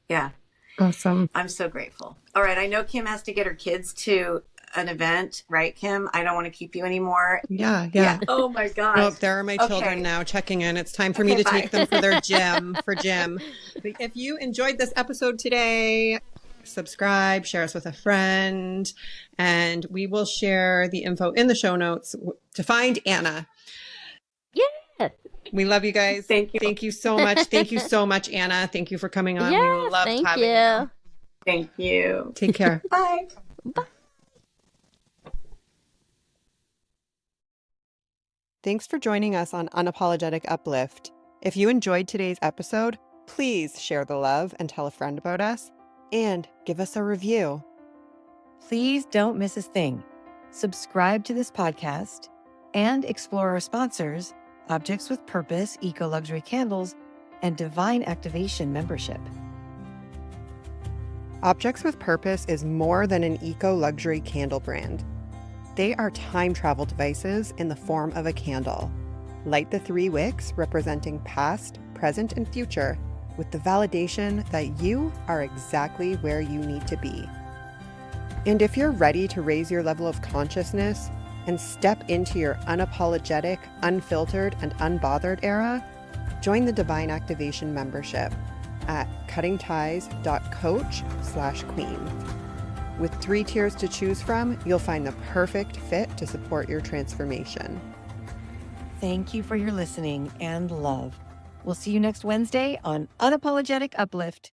C: Yeah.
D: Awesome.
C: I'm so grateful. All right. I know Kim has to get her kids to an event, right, Kim? I don't want to keep you anymore.
D: Yeah.
C: Oh my gosh.
D: Oh, there are my children
C: Okay.
D: now checking in. It's time for me to
C: bye.
D: take them for their gym, If you enjoyed this episode today, subscribe, share us with a friend, and we will share the info in the show notes to find Anna.
B: Yeah.
D: We love you guys.
C: Thank you.
D: Thank you so much. Thank you so much, Anna. Thank you for coming on.
B: Yeah,
D: We loved
B: thank
D: having you.
C: Thank you.
D: Take care.
C: Bye.
D: Thanks for joining us on Unapologetic Uplift. If you enjoyed today's episode, please share the love and tell a friend about us, and give us a review.
F: Please don't miss a thing. Subscribe to this podcast and explore our sponsors, Objects with Purpose, Eco Luxury Candles, and Divine Activation membership.
D: Objects with Purpose is more than an eco-luxury candle brand. They are time travel devices in the form of a candle. Light the 3 wicks representing past, present, and future with the validation that you are exactly where you need to be. And if you're ready to raise your level of consciousness and step into your unapologetic, unfiltered, and unbothered era, join the Divine Activation membership at cuttingties.coach/queen. With 3 tiers to choose from, you'll find the perfect fit to support your transformation.
F: Thank you for your listening and love. We'll see you next Wednesday on Unapologetic Uplift.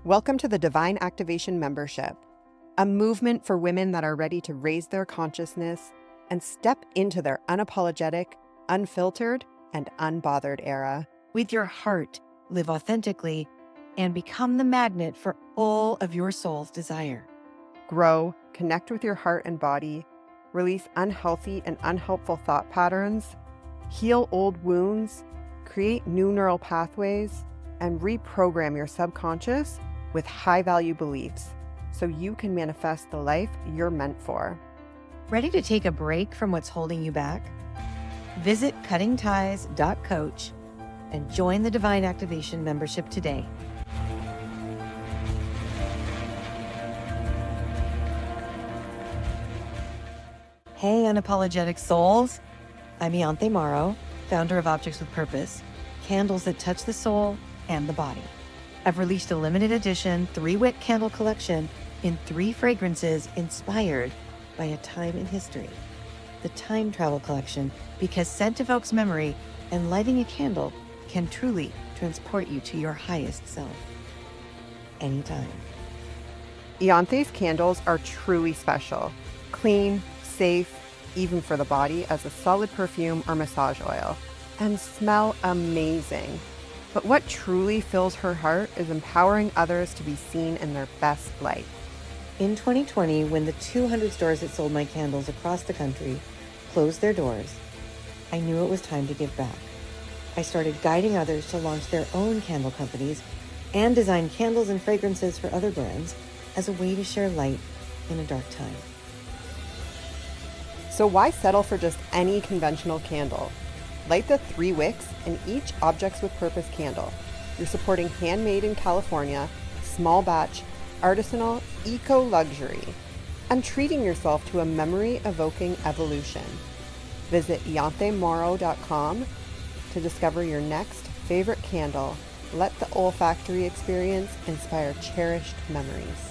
D: Welcome to the Divine Activation membership, a movement for women that are ready to raise their consciousness and step into their unapologetic, unfiltered, and unbothered era.
F: With your heart, live authentically, and become the magnet for all of your soul's desire.
D: Grow, connect with your heart and body, release unhealthy and unhelpful thought patterns, heal old wounds, create new neural pathways, and reprogram your subconscious with high-value beliefs so you can manifest the life you're meant for.
F: Ready to take a break from what's holding you back? Visit cuttingties.coach and join the Divine Activation membership today. Hey, unapologetic souls. I'm Ianthe Mauro, founder of Objects with Purpose, candles that touch the soul and the body. I've released a limited edition 3-wick candle collection in 3 fragrances inspired by a time in history. The Time Travel Collection, because scent evokes memory and lighting a candle can truly transport you to your highest self. Anytime.
D: Ianthe's candles are truly special, clean, safe, even for the body as a solid perfume or massage oil, and smell amazing. But what truly fills her heart is empowering others to be seen in their best light.
F: In 2020, when the 200 stores that sold my candles across the country closed their doors, I knew it was time to give back. I started guiding others to launch their own candle companies and design candles and fragrances for other brands as a way to share light in a dark time.
D: So why settle for just any conventional candle? Light the 3 wicks in each Objects with Purpose candle. You're supporting handmade in California, small batch, artisanal, eco-luxury, and treating yourself to a memory-evoking evolution. Visit ianthemauro.com to discover your next favorite candle. Let the olfactory experience inspire cherished memories.